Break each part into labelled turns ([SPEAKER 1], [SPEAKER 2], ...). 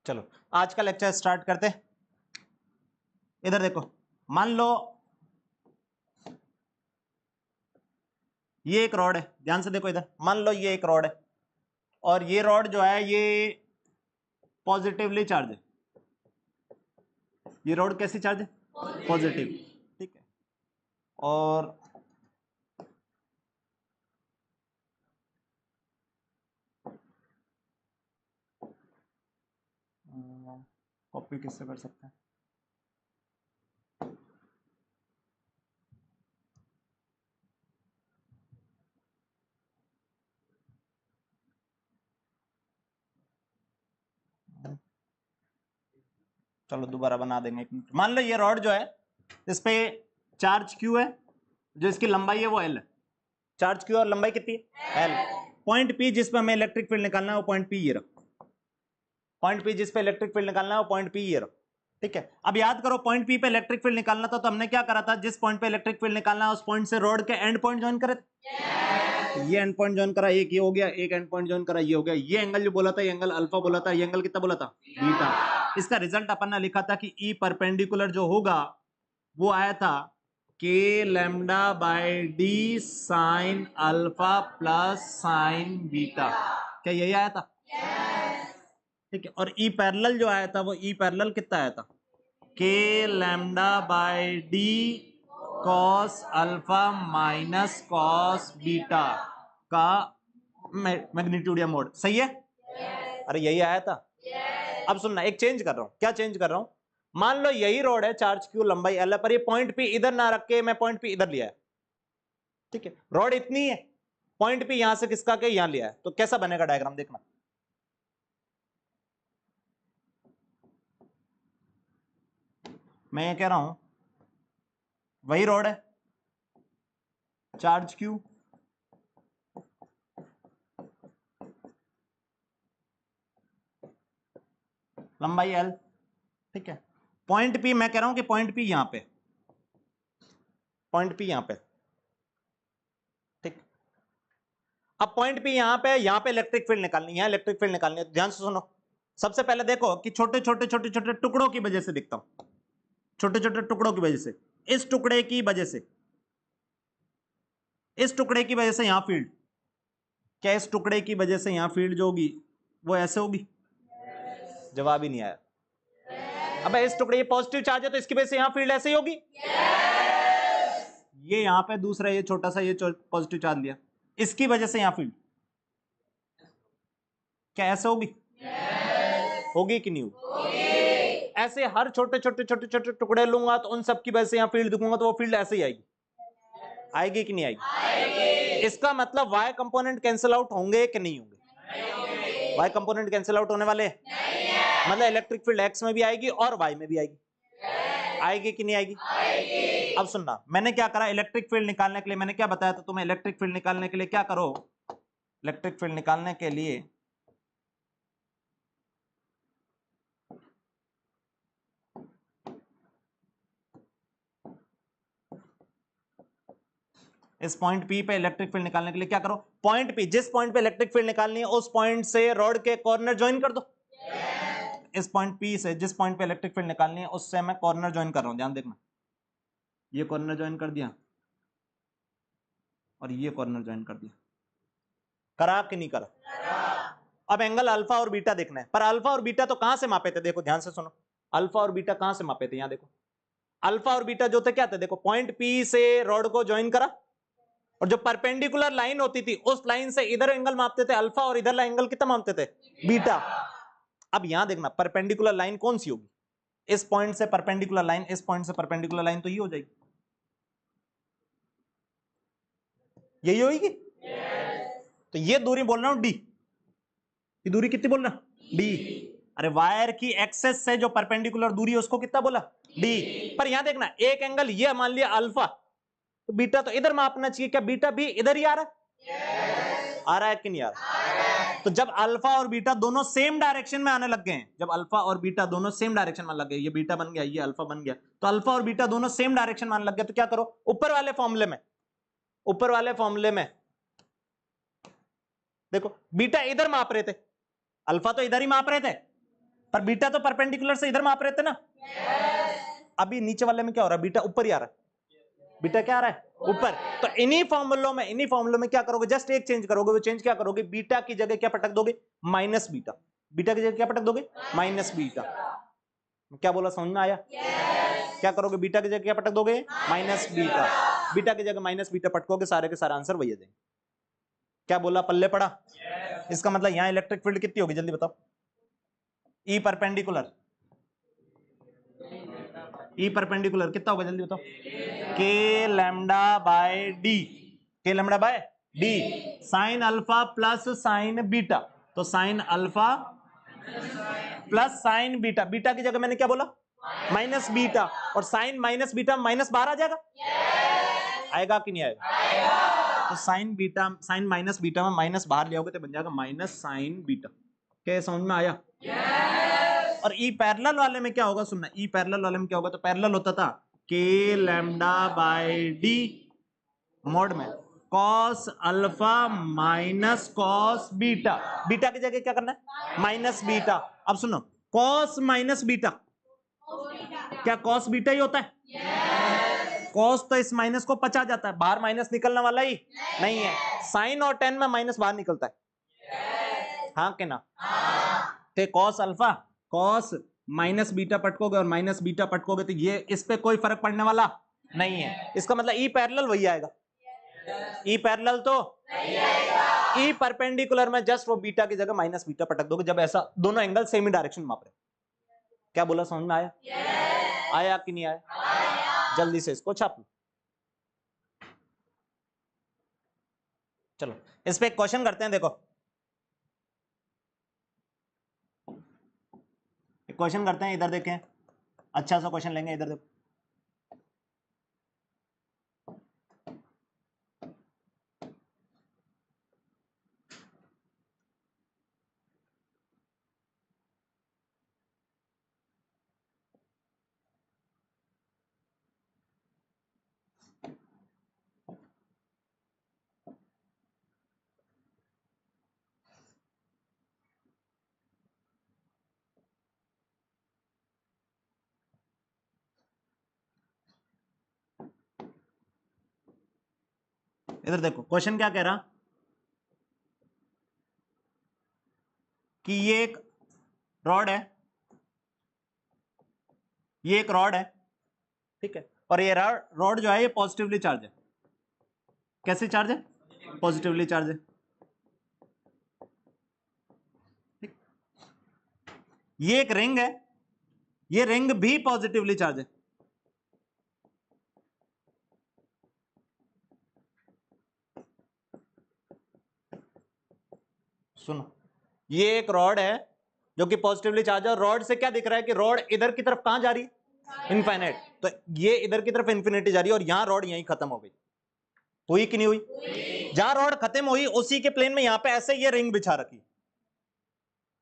[SPEAKER 1] चलो आज का लेक्चर स्टार्ट करते हैं। इधर देखो, मान लो ये एक रॉड है, ध्यान से देखो इधर, मान लो ये एक रॉड है और ये रॉड जो है ये पॉजिटिवली चार्ज है। ये रॉड कैसी चार्ज है? पॉजिटिव। ठीक है, और कॉपी किससे कर सकते हैं? चलो दोबारा बना देंगे, एक मिनट। मान लो ये रॉड जो है इस पे चार्ज क्यू है, जो इसकी लंबाई है वो एल है। चार्ज क्यू और लंबाई कितनी है? एल। पॉइंट पी जिस पे हमें इलेक्ट्रिक फील्ड निकालना है वो पॉइंट पी ये रखो। पॉइंट पी जिस पे इलेक्ट्रिक फील्ड निकालना है वो पॉइंट पी ये रखो। ठीक है, अब याद करो पॉइंट पी पे इलेक्ट्रिक फील्ड निकालना था तो हमने क्या करा था? जिस पॉइंट पे इलेक्ट्रिक फील्ड निकालना है उस पॉइंट से रोड के एंड पॉइंट ज्वाइन करे। ये एंड पॉइंट ज्वाइन करा, एक ये हो गया, एक एंड पॉइंट ज्वाइन करा ये हो गया। ये एंगल जो बोला था, ये एंगल अल्फा बोला था, ये एंगल कितना बोला था? बीटा। इसका रिजल्ट अपन ने लिखा था कि ई परपेंडिकुलर जो होगा वो आया था के lambda by D sine alpha plus sine beta. क्या यही आया था? ठीक है, और ई पैरेलल जो आया था वो ई पैरेलल कितना आया था? के lambda by D cos alpha minus cos beta का मैग्नीट्यूड या मोड। सही है? अरे यही आया था। अब सुनना, एक चेंज कर रहा हूं। क्या चेंज कर रहा हूं? मान लो यही रोड है, चार्ज क्यू लंबाई एल है, पर ये पॉइंट पी इधर ना रख के मैं पॉइंट पी इधर लिया है। ठीक है, रोड इतनी है, पॉइंट पी यहां से किसका के यहां लिया है, तो कैसा बनेगा डायग्राम देखना। मैं ये कह रहा हूं वही रोड है, चार्ज क्यू, लंबाई एल। ठीक है, पॉइंट पी मैं कह रहा हूं कि पॉइंट पी यहां पे, पॉइंट पी यहां पे। ठीक, अब पॉइंट पी यहां पे इलेक्ट्रिक फील्ड निकालनी है, इलेक्ट्रिक फील्ड निकालनी है। ध्यान से सुनो, सबसे पहले देखो कि छोटे छोटे छोटे छोटे टुकड़ों की वजह से दिखता हूं, छोटे छोटे टुकड़ों की वजह से, इस टुकड़े की वजह से, इस टुकड़े की वजह से यहां फील्ड, क्या इस टुकड़े की वजह से यहां फील्ड जो होगी वो ऐसे होगी? जवाब ही नहीं आया। अब इस टुकड़े ये पॉजिटिव चार्ज है तो इसकी वजह से यहां फील्ड ऐसे ही होगी। ये यहां पे दूसरा ये छोटा सा ये पॉजिटिव चार्ज लिया, इसकी वजह से यहां फील्ड क्या ऐसे होगी? होगी कि नहीं होगी? ऐसे हर छोटे छोटे छोटे छोटे टुकड़े लूंगा तो उन सब की वजह से यहां फील्ड दिखूंगा तो वो फील्ड ऐसे ही आएगी। आएगी कि नहीं आएगी? इसका मतलब y कंपोनेंट कैंसिल आउट होंगे कि नहीं होंगे? y कंपोनेंट कैंसिल आउट होने वाले नहीं है। मतलब इलेक्ट्रिक फील्ड x में भी आएगी और y में भी आएगी। आएगी कि नहीं आएगी? आएगी। अब सुनना, मैंने क्या करा, इलेक्ट्रिक फील्ड निकालने के लिए मैंने क्या बताया था तुम्हें? इलेक्ट्रिक फील्ड निकालने के लिए क्या करो? इलेक्ट्रिक फील्ड निकालने के लिए इस पॉइंट P पे इलेक्ट्रिक फील्ड निकालने के लिए क्या करो? पॉइंट P, जिस पॉइंट पे इलेक्ट्रिक फील्ड निकालनी है उस पॉइंट से रॉड के कॉर्नर ज्वाइन कर दो। इस पॉइंट P से जिस पॉइंट पे इलेक्ट्रिक फील्ड निकालनी है उससे मैं कॉर्नर ज्वाइन कर रहा हूं, ध्यान देखना। ये कॉर्नर ज्वाइन कर दिया और ये कॉर्नर ज्वाइन कर दिया। करा कि नहीं करा? अब एंगल अल्फा और बीटा देखना है, पर अल्फा और बीटा तो कहां से मापे थे? देखो ध्यान से सुनो, अल्फा और बीटा कहां से मापे थे? यहां देखो, अल्फा और बीटा जो थे क्या थे? देखो, पॉइंट P से रॉड को ज्वाइन करा और जो परपेंडिकुलर लाइन होती थी उस लाइन से इधर एंगल मापते थे अल्फा और इधर एंगल कितना मापते थे? बीटा। अब यहां देखना, परपेंडिकुलर लाइन कौन सी होगी? इस पॉइंट से परपेंडिकुलर लाइन, इस पॉइंट से परपेंडिकुलर लाइन तो ये हो जाएगी, यही होगी। तो ये दूरी बोल रहा हूं डी, ये दूरी कितनी बोल रहा हूं? डी। अरे वायर की एक्सेस से जो परपेंडिकुलर दूरी है उसको कितना बोला? डी। पर यहां देखना, एक एंगल ये मान लिया अल्फा, तो बीटा तो इधर मापना चाहिए, क्या बीटा भी इधर ही आ रहा है? आ रहा है कि नहीं आ रहा? तो जब अल्फा और बीटा दोनों सेम डायरेक्शन में आने लग गए हैं, जब अल्फा और बीटा दोनों सेम डायरेक्शन में लग गए, ये बीटा बन गया, ये अल्फा बन गया, तो अल्फा और बीटा दोनों सेम डायरेक्शन में आने लग गए, तो क्या करो? ऊपर वाले फॉर्मूले में, ऊपर वाले फॉर्मूले में देखो, बीटा इधर माप रहे थे, अल्फा तो इधर ही माप रहे थे, पर बीटा तो परपेंडिकुलर से इधर माप रहे थे ना। अभी नीचे वाले में क्या हो रहा है, बीटा ऊपर ही आ रहा है, बीटा क्या आ रहा है ऊपर। तो इन्हीं फॉर्मूलों में क्या करोगे, जस्ट एक चेंज करोगे। वो चेंज क्या करोगे, बीटा की जगह क्या पटक दोगे, माइनस बीटा। बीटा की जगह क्या पटक दोगे, माइनस बीटा। क्या बोला, समझ में आया? क्या करोगे, बीटा की जगह क्या पटक दोगे, माइनस बीटा। बीटा की जगह माइनस बीटा पटकोगे, सारे के सारे आंसर वही आ जाएंगे। क्या बोला, पल्ले पड़ा? इसका मतलब यहां इलेक्ट्रिक फील्ड कितनी होगी, जल्दी बताओ। ई परपेंडिकुलर, ई परपेंडिकुलर कितना होगा, जल्दी बताओ। K lambda by D, K lambda by D, sine alpha plus sine beta. तो sine alpha plus sine beta, beta की जगह मैंने क्या बोला, माइनस बीटा। और साइन माइनस बीटा माइनस बाहर आ जाएगा, आएगा कि नहीं आएगा? तो sine beta, sine minus beta में माइनस बाहर ले आओगे तो बन जाएगा माइनस साइन बीटा। क्या समझ में आया? और ई पैरेलल वाले में क्या होगा, सुनना, ई पैरेलल वाले में क्या होगा, तो पैरेलल होता था के लैम्डा बाय डी मोड में cos alpha minus cos beta. Beta की जगह क्या करना है, माइनस बीटा। अब सुनो, कॉस माइनस बीटा, क्या कॉस बीटा ही होता है? कॉस तो इस माइनस को पचा जाता है, बाहर माइनस निकलने वाला ही नहीं है। साइन और टेन में माइनस बाहर निकलता है, हाँ के ना? तो cos alpha, cos minus beta पटकोगे और माइनस बीटा पटकोगे तो ये इस पे कोई फर्क पड़ने वाला नहीं है। इसका मतलब ई पैरेलल वही आएगा, ई पैरेलल तो ई परपेंडिकुलर में जस्ट वो बीटा की जगह माइनस बीटा पटक दोगे, जब ऐसा दोनों एंगल सेम ही डायरेक्शन माप रहे। क्या बोला, समझ में आया? आया कि नहीं आया? जल्दी से इसको छाप लो। चलो इस पे एक क्वेश्चन करते हैं, देखो क्वेश्चन करते हैं, इधर देखें, अच्छा सा क्वेश्चन लेंगे, इधर देखो। इधर देखो क्वेश्चन क्या कह रहा कि ये एक रॉड है, ये एक रॉड है, ठीक है, और ये रॉड जो है ये पॉजिटिवली चार्ज है। कैसे चार्ज है, पॉजिटिवली चार्ज है, ठीक। ये एक रिंग है, ये रिंग भी पॉजिटिवली चार्ज है। सुनो, ये एक रॉड है जो कि पॉजिटिवली चार्ज है, और रॉड से क्या दिख रहा है कि रॉड इधर की तरफ कहां जा रही है, इनफाइनाइट। तो ये इधर की तरफ इन्फिनिटी जा रही है, और यहां रॉड यहीं खत्म हो गई। हुई कि नहीं हुई? जहां रॉड खत्म हुई उसी के प्लेन में यहां पे ऐसे ये रिंग बिछा रखी।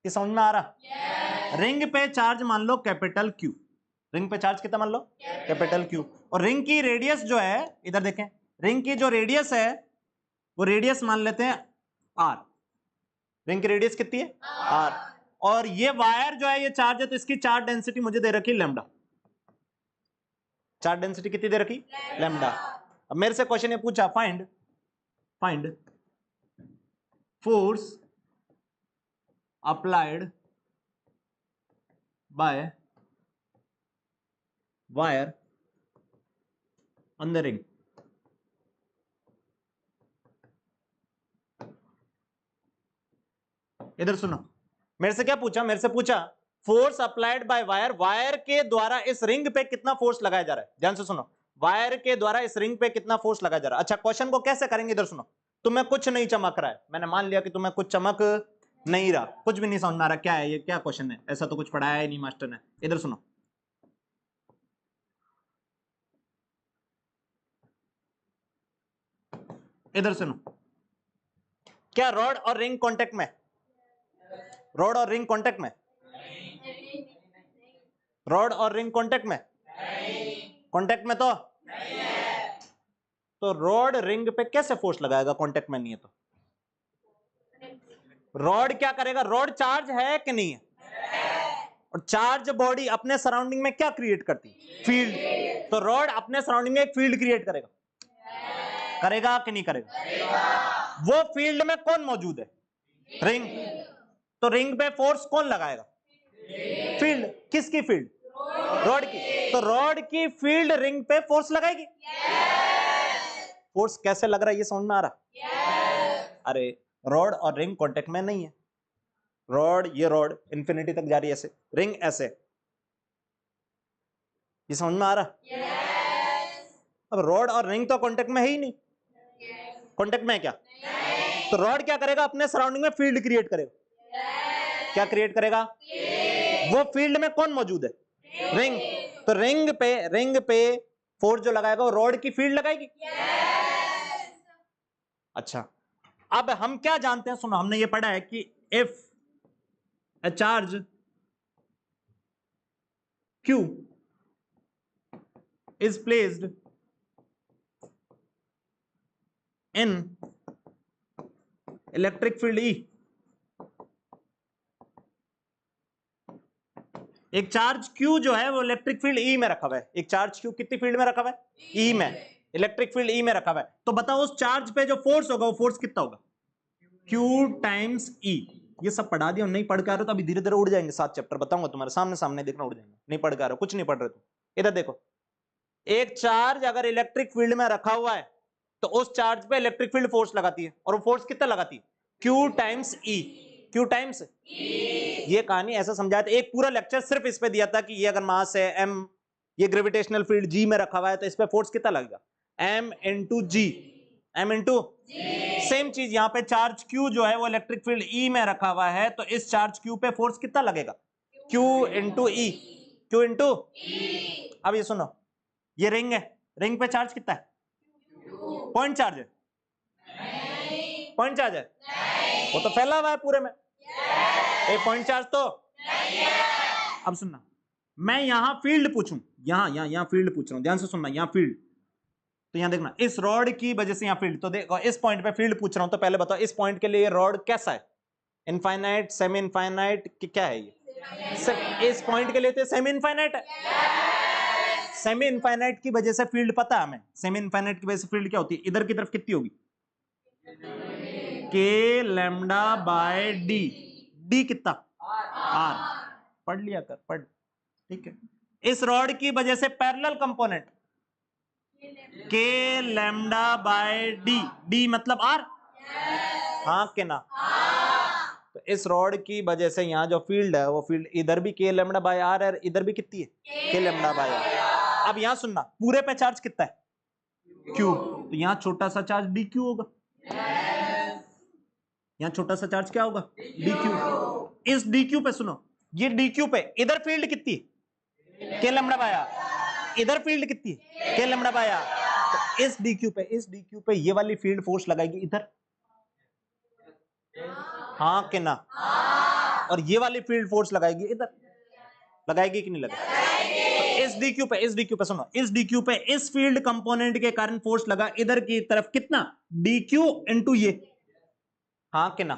[SPEAKER 1] ये समझ में आ रहा? रिंग पे चार्ज मान लो कैपिटल क्यू, रिंग पे चार्ज कितना मान लो, कैपिटल क्यू। और रिंग की रेडियस जो है, इधर देखें, रिंग की जो रेडियस है वो रेडियस मान लेते हैं आर। रिंग की रेडियस कितनी है, आर। और ये वायर जो है ये चार्ज है, तो इसकी चार्ज डेंसिटी मुझे दे रखी लैम्डा। चार्ज डेंसिटी कितनी दे रखी, लैम्डा। अब मेरे से क्वेश्चन ये पूछा, find force applied by wire on the ring. इधर सुनो, मेरे से क्या पूछा, मेरे से पूछा force applied by wire, wire के द्वारा इस रिंग पे कितना फोर्स लगाया जा रहा है। ध्यान से सुनो, वायर के द्वारा इस रिंग पे कितना फोर्स लगाया जा रहा है। अच्छा क्वेश्चन को कैसे करेंगे, इधर सुनो, तुम्हें कुछ नहीं चमक रहा है, मैंने मान लिया कि तुम्हें कुछ चमक नहीं रहा, कुछ भी नहीं समझ में आ रहा क्या है ये, क्या क्वेश्चन है, ऐसा तो कुछ पढ़ाया ही नहीं मास्टर ने। इधर सुनो, इधर सुनो, क्या रॉड और रिंग कांटेक्ट में, रॉड और रिंग कांटेक्ट में, रॉड और रिंग कांटेक्ट में, कांटेक्ट में तो रॉड रिंग पे कैसे फोर्स लगाएगा, कांटेक्ट में नहीं है तो। रॉड क्या करेगा, रॉड चार्ज है कि नहीं है, और चार्ज बॉडी अपने सराउंडिंग में क्या क्रिएट करती है? फील्ड। तो रॉड अपने सराउंडिंग में एक फील्ड क्रिएट करेगा, करेगा कि नहीं करेगा? वो फील्ड में कौन मौजूद है? रिंग। तो रिंग पे फोर्स कौन लगाएगा? फील्ड। किसकी फील्ड? रॉड की। तो रॉड की फील्ड रिंग पे फोर्स लगाएगी। फोर्स कैसे लग रहा है ये समझ में आ रहा? अरे रॉड और रिंग कांटेक्ट में नहीं है। रॉड, ये रॉड इंफिनिटी तक जा रही है ऐसे, रिंग ऐसे, ये समझ में आ रहा? अब रॉड और रिंग तो कांटेक्ट में है ही नहीं। कांटेक्ट में है क्या? तो रॉड क्या करेगा? अपने सराउंडिंग में फील्ड क्रिएट करेगा। क्या क्रिएट करेगा? वो फील्ड में कौन मौजूद है? रिंग। तो रिंग पे फोर्स जो लगाएगा वो रॉड की फील्ड लगाएगी। अच्छा, अब हम क्या जानते हैं? सुनो, हमने ये पढ़ा है कि if a charge Q is placed in electric field E, एक चार्ज Q जो है वो इलेक्ट्रिक फील्ड E में रखा हुआ है। एक चार्ज Q कितनी फील्ड में रखा हुआ है? E में। इलेक्ट्रिक फील्ड E में रखा हुआ है। तो बताओ उस चार्ज पे जो फोर्स होगा वो फोर्स कितना होगा? Q times E। ये सब पढ़ा दिया, नहीं पढ़ के आ रहे हो तो अभी धीरे धीरे उड़ जाएंगे। 7 चैप्टर बताऊंगा तुम्हारे सामने सामने, देखना उड़ जाएंगे। नहीं पढ़ के आ रहे हो, कुछ नहीं पढ़ रहे तुम। इधर देखो, एक चार्ज अगर इलेक्ट्रिक फील्ड में रखा हुआ है तो उस चार्ज पे इलेक्ट्रिक फील्ड फोर्स लगाती है, और वो फोर्स कितना लगाती है? Q times E। Q times ये कहानी ऐसा समझाया था, एक पूरा लेक्चर सिर्फ इस पे दिया था कि ये अगर मास है m, ये ग्रेविटेशनल फील्ड G में रखा हुआ है तो इस पे फोर्स कितना लगेगा? m into G। m into same चीज यहां पे चार्ज Q जो है वो इलेक्ट्रिक फील्ड E में रखा हुआ है तो इस चार्ज Q पे फोर्स कितना लगेगा? Q into E। Q into. अब ये सुनो, ये रिंग है, रिंग पे चार्ज कितना है? पॉइंट चार्ज है। पॉइंट चार्ज है, वो तो फैला हुआ है पूरे में। एक पॉइंट चार्ज तो नहीं है। अब सुनना, मैं यहां फील्ड पूछूं, यहां फील्ड पूछ रहा हूं, ध्यान से सुनना। यहां फील्ड, तो यहां देखना, इस रॉड की वजह से यहां फील्ड, तो देखो इस पॉइंट पे फील्ड पूछ रहा हूं, तो पहले बताओ इस पॉइंट के लिए रॉड कैसा है? इनफाइनाइट, सेमी इनफाइनाइट, क्या है ये? इस पॉइंट के लिए तो सेमी इनफाइनाइट है। सेमी इनफाइनाइट की वजह से फील्ड पता है हमें। सेमी इनफाइनाइट की वजह से फील्ड क्या होती है? इधर की तरफ कितनी होगी? के लैम्डा बाय डी। डी कितना? आर। पढ़ लिया कर, पढ़, ठीक है। इस रॉड की वजह से पैरेलल कंपोनेंट के लैम्डा बाय डी। डी मतलब आर, हाँ के ना? तो इस रॉड की वजह से यहाँ जो फील्ड है वो फील्ड इधर भी के लैम्डा बाय आर है, इधर भी कितनी है? के लैम्डा बाय आर। अब यहां सुनना, पूरे पे चार्ज कितना है? क्यू। तो यहां छोटा सा चार्ज डी क्यू होगा। यहां छोटा सा चार्ज क्या होगा? D Q. इस डी क्यू पे सुनो, ये डी क्यू पे इधर फील्ड कितनी है? के लैम्डा बाय आर। इधर फील्ड कितनी है? के लैम्डा बाय आर। तो इस डी क्यू पे ये वाली फील्ड फोर्स लगाएगी इधर, हाँ के ना? और ये वाली फील्ड फोर्स लगाएगी इधर, लगाएगी कि नहीं लगाएगी? इस डी क्यू पे सुनो, इस डी क्यू पे इस फील्ड कंपोनेंट के कारण फोर्स लगा इधर की तरफ कितना? डी क्यू इंटू ये, हाँ कि ना?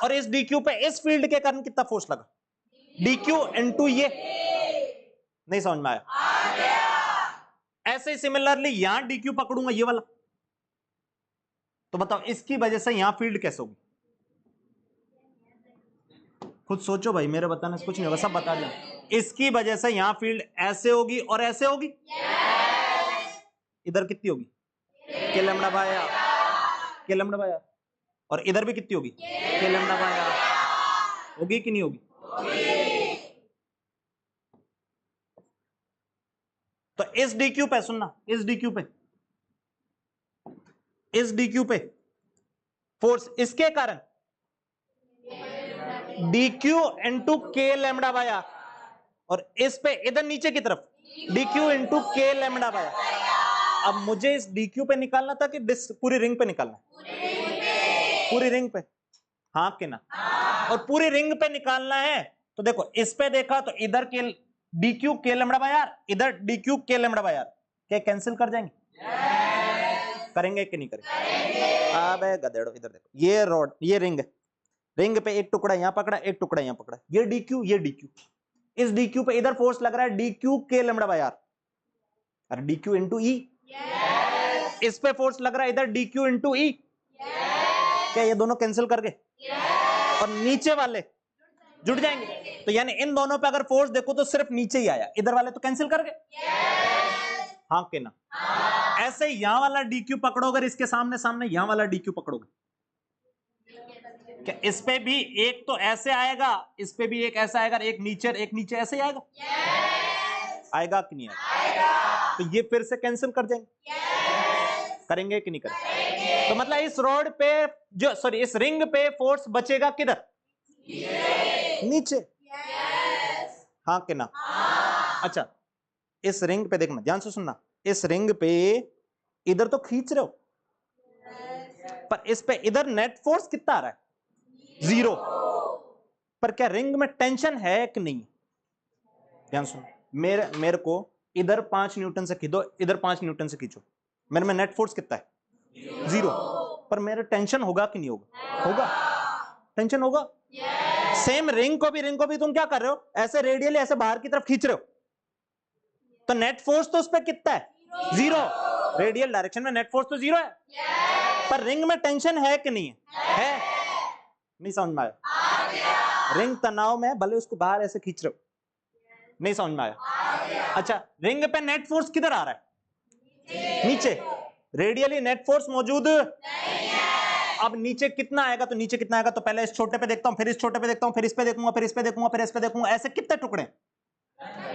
[SPEAKER 1] और इस डी क्यू पे इस फील्ड के कारण कितना फोर्स लगा? डी क्यू इंटू ये। नहीं समझ में आया? ऐसे ही सिमिलरली यहां डी क्यू पकड़ूंगा ये वाला, तो बताओ इसकी वजह से यहां फील्ड कैसे होगी? खुद सोचो भाई, मेरे बताने से कुछ नहीं होगा, सब बता दें। इसकी वजह से यहां फील्ड ऐसे होगी और ऐसे होगी। इधर कितनी होगी? के लैम्डा बाय आर, के लैम्डा बाय आर। और इधर भी कितनी होगी? के लैम्डा बाय आर। होगी कि नहीं होगी? तो इस डी क्यू पे सुनना, इस डी क्यू पे फोर्स इसके कारण डी क्यू इंटू के लैम्डा बाय आर, और इस पे इधर नीचे की तरफ डी क्यू इंटू के लैम्डा बाय आर। अब मुझे इस डी क्यू पे निकालना था कि पूरी रिंग पे निकालना? पूरी रिंग पे, हाँ कि ना? और पूरी रिंग पे निकालना है तो देखो, इस पे देखा तो इधर के डी क्यू के लैम्डा बाय आर, इधर डी क्यू के लैम्डा बाय आर, क्या कैंसिल कर जाएंगे? करेंगे कि नहीं करेंगे? अबे गधेड़ो, इधर देखो, ये रॉड, ये रिंग है, रिंग पे एक टुकड़ा यहां पकड़ा, एक टुकड़ा यहां पकड़ा, ये डी क्यू, ये डी क्यू, इस डी क्यू पे इधर फोर्स लग रहा है डी क्यू के लेमड़ा बाय आर, अरे डी क्यू इंटू ई। इस पे फोर्स लग रहा है इधर डी क्यू इंटू ई। क्या ये दोनों कैंसिल करके और नीचे वाले जुड़ जाएंगे? तो यानी इन दोनों पे अगर फोर्स देखो तो सिर्फ नीचे ही आया, इधर वाले तो कैंसिल करके। हाँ के ना? ऐसे यहां वाला डी क्यू पकड़ोगे, इसके सामने सामने यहां वाला डी क्यू पकड़ोगे, क्या इस पे भी एक तो ऐसे आएगा, इस पे भी एक ऐसा आएगा, एक नीचे ऐसे ही आएगा? आएगा कि नहीं आएगा? तो ये फिर से कैंसिल कर जाएंगे, करेंगे कि नहीं करेंगे? तो मतलब इस रोड पे जो सॉरी इस रिंग पे फोर्स बचेगा किधर? नीचे। हाँ कि ना? अच्छा इस रिंग पे देखना, ध्यान से सुनना, इस रिंग पे इधर तो खींच रहे हो, पर इस पे इधर नेट फोर्स कितना आ रहा है? 0। पर क्या रिंग में टेंशन है कि नहीं? ध्यान सुनो, मेरे को इधर 5 न्यूटन से खींचो, इधर 5 न्यूटन से खींचो, मेरे में नेट फोर्स कितना है? 0। पर मेरा टेंशन होगा कि नहीं होगा? होगा, टेंशन होगा। सेम रिंग को भी तुम क्या कर रहे हो? ऐसे रेडियली ऐसे बाहर की तरफ खींच रहे हो, तो नेट फोर्स तो उस पर कितना है? 0। रेडियल डायरेक्शन में नेट फोर्स तो 0 है, पर रिंग में टेंशन है कि नहीं है? नहीं समझ में आया? रिंग तनाव में, भले उसको बाहर ऐसे खींच रहे हो, नहीं समझ में आया? अच्छा रिंग पे नेट फोर्स किधर आ रहा है? नीचे। रेडियली नेट फोर्स मौजूद नहीं है। अब नीचे कितना आएगा? तो नीचे कितना आएगा? तो पहले इस छोटे पे देखता हूं, फिर इस छोटे पे देखता हूं, फिर इस पे देखूंगा, फिर इस पे देखूंगा, फिर इस पे देखूंगा, ऐसे कितने टुकड़े?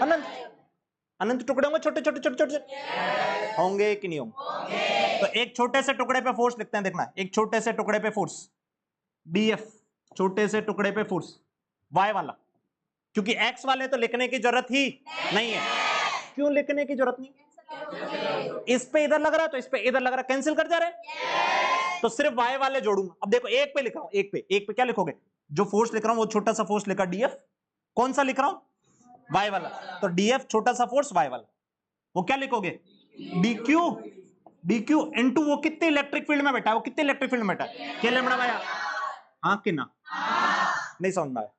[SPEAKER 1] अनंत। अनंत टुकड़े होंगे, छोटे छोटे छोटे छोटे होंगे कि नहीं होंगे? तो एक छोटे से टुकड़े पे फोर्स लिखते हैं, देखना, एक छोटे से टुकड़े पे फोर्स डीएफ, छोटे से टुकड़े पे फोर्स वाई वाला, क्योंकि एक्स वाले तो लिखने की जरूरत ही नहीं है। क्यों लिखने की जरूरत नहीं? इस पे इधर लग रहा है तो इस पे इधर लग रहा है, कैंसिल कर जा रहे, तो सिर्फ वाई वाले जोड़ूंगा। अब देखो एक पे लिख रहा हूं, एक पे क्या लिखोगे? जो फोर्स लिख रहा हूं वो छोटा सा फोर्स लिखा डीएफ, कौन सा लिख रहा हूं? वाई वाला, तो डीएफ छोटा सा फोर्स वाई वाला, वो क्या लिखोगे? डीक्यू इनटू वो कितने इलेक्ट्रिक फील्ड में बैठा है, वो कितने इलेक्ट्रिक फील्ड में बैठा है? क्या लेमड़ा भाई? हाँ कि ना? नहीं समझ में आया?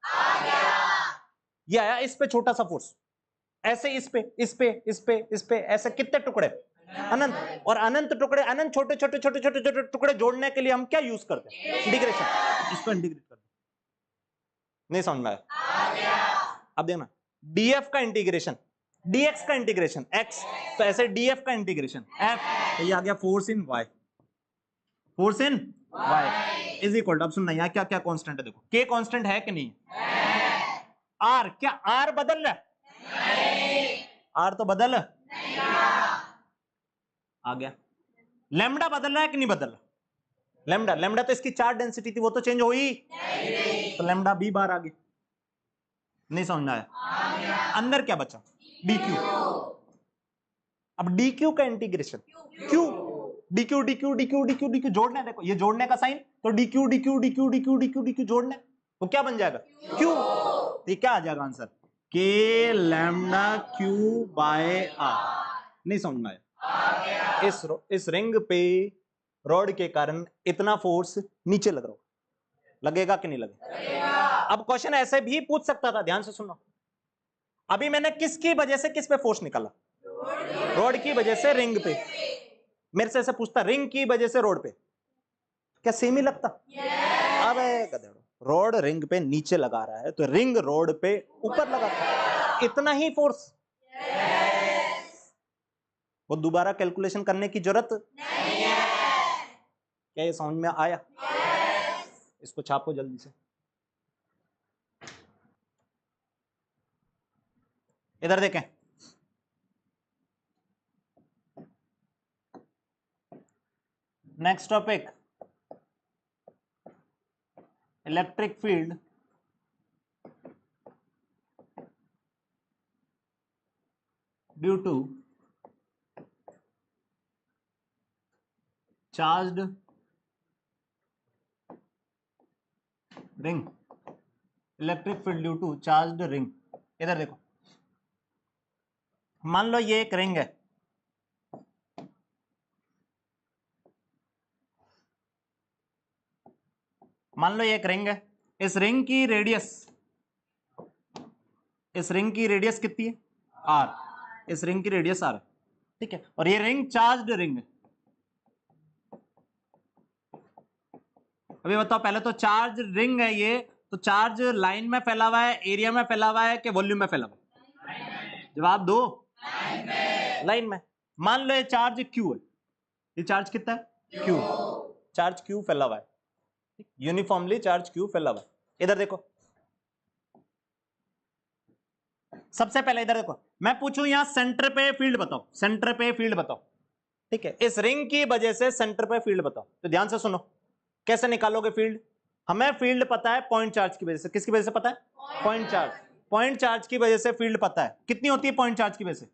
[SPEAKER 1] ये आया इस पे छोटा सा फोर्स, ऐसे इस पे ऐसे कितने टुकड़े? अनंत। और अनंत टुकड़े, अनंत छोटे छोटे छोटे छोटे छोटे टुकड़े जोड़ने के लिए हम क्या यूज करते हैं? इंटीग्रेशन। इसको इंटीग्रेट कर दो। नहीं समझ में आया? अब देखना, डीएफ का इंटीग्रेशन, डीएक्स का इंटीग्रेशन एक्स, तो ऐसे डीएफ का इंटीग्रेशन एफ, तो ये आ गया force in Y, force in Y is equal to, अब सुनना यहां क्या क्या कांस्टेंट है, देखो के कांस्टेंट है कि नहीं? आर, क्या आर बदल रहा है? आर तो बदल नहीं आ गया। लेमडा बदल रहा है कि नहीं बदल रहा? लेमडा तो इसकी चार्ज डेंसिटी थी, वो तो चेंज हुई नहीं, तो लेमडा बी बार आ गया। नहीं समझ में आया? अंदर क्या बचा? D Q. अब डी क्यू का integration Q, D Q D Q D Q D Q D Q जोड़ना है, देखो ये जोड़ने का साइन, तो D Q D Q D Q D Q D Q D Q जोड़ना है, तो क्या बन जाएगा? क्यू। तो क्या आ जाएगा आंसर? के लैम्डा क्यू बाय आर। नहीं समझ में आया? इस रिंग पे रॉड के कारण इतना फोर्स नीचे लग रहा हो, लगेगा कि नहीं लगेगा? अब क्वेश्चन ऐसे भी पूछ सकता था, ध्यान से सुनो, अभी मैंने किसकी वजह से किस पे फोर्स निकाला? रोड की वजह से रिंग पे। मेरे से ऐसे पूछता रिंग की वजह से रोड पे, क्या सेम ही लगता? अबे गधेड़ो, रोड रिंग पे नीचे लगा रहा है तो रिंग रोड पे ऊपर लगा, इतना ही फोर्स, वो दोबारा कैलकुलेशन करने की जरूरत नहीं है। क्या ये समझ में आया? इसको छापो जल्दी से, इधर देखें, next topic, electric field due to charged ring, electric field due to charged ring. इधर देखो, मान लो ये एक रिंग है, मान लो ये एक रिंग है, इस रिंग की रेडियस इस रिंग की रेडियस कितनी है आर, इस रिंग की रेडियस आर है, ठीक है, और ये रिंग चार्ज्ड रिंग है। अभी बताओ, पहले तो चार्ज रिंग है ये, तो चार्ज लाइन में फैला हुआ है, एरिया में फैला हुआ है कि वॉल्यूम में फैला हुआ है? जवाब दो, लाइन में। मान लो ये चार्ज क्यू है, ये चार्ज कितना है क्यू, चार्ज क्यू फैला हुआ है, यूनिफॉर्मली चार्ज क्यू फैला हुआ है। इधर देखो, सबसे पहले इधर देखो, मैं पूछूं यहां सेंटर पे फील्ड बताओ, सेंटर पे फील्ड बताओ, ठीक है, इस रिंग की वजह से सेंटर पे फील्ड बताओ। तो ध्यान से सुनो, कैसे निकालोगे फील्ड? हमें फील्ड पता है पॉइंट चार्ज की वजह से। किसकी वजह से पता है? Point charge. पॉइंट चार्ज की वजह से फील्ड पता है। कितनी होती है पॉइंट चार्ज की वजह से?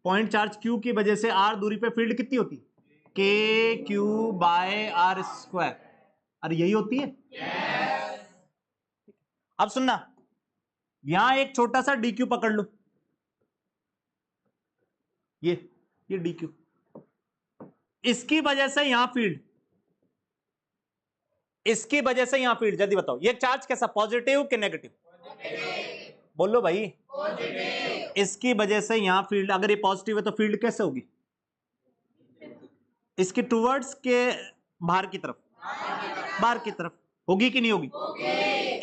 [SPEAKER 1] पॉइंट चार्ज क्यू की वजह से आर दूरी पे फील्ड कितनी होती है? के क्यू बाय आर स्क्वायर। अरे यही होती है। अब सुनना, यहां एक छोटा सा डी क्यू पकड़ लो, ये डी क्यू, इसकी वजह से यहां फील्ड, इसकी वजह से यहां फील्ड। जल्दी बताओ, ये चार्ज कैसा, पॉजिटिव कि नेगेटिव? बोलो भाई, पॉजिटिव। इसकी वजह से यहां फील्ड, अगर ये पॉजिटिव है तो फील्ड कैसे होगी? इसके टूवर्ड्स के बाहर की तरफ, बाहर की तरफ होगी कि नहीं होगी?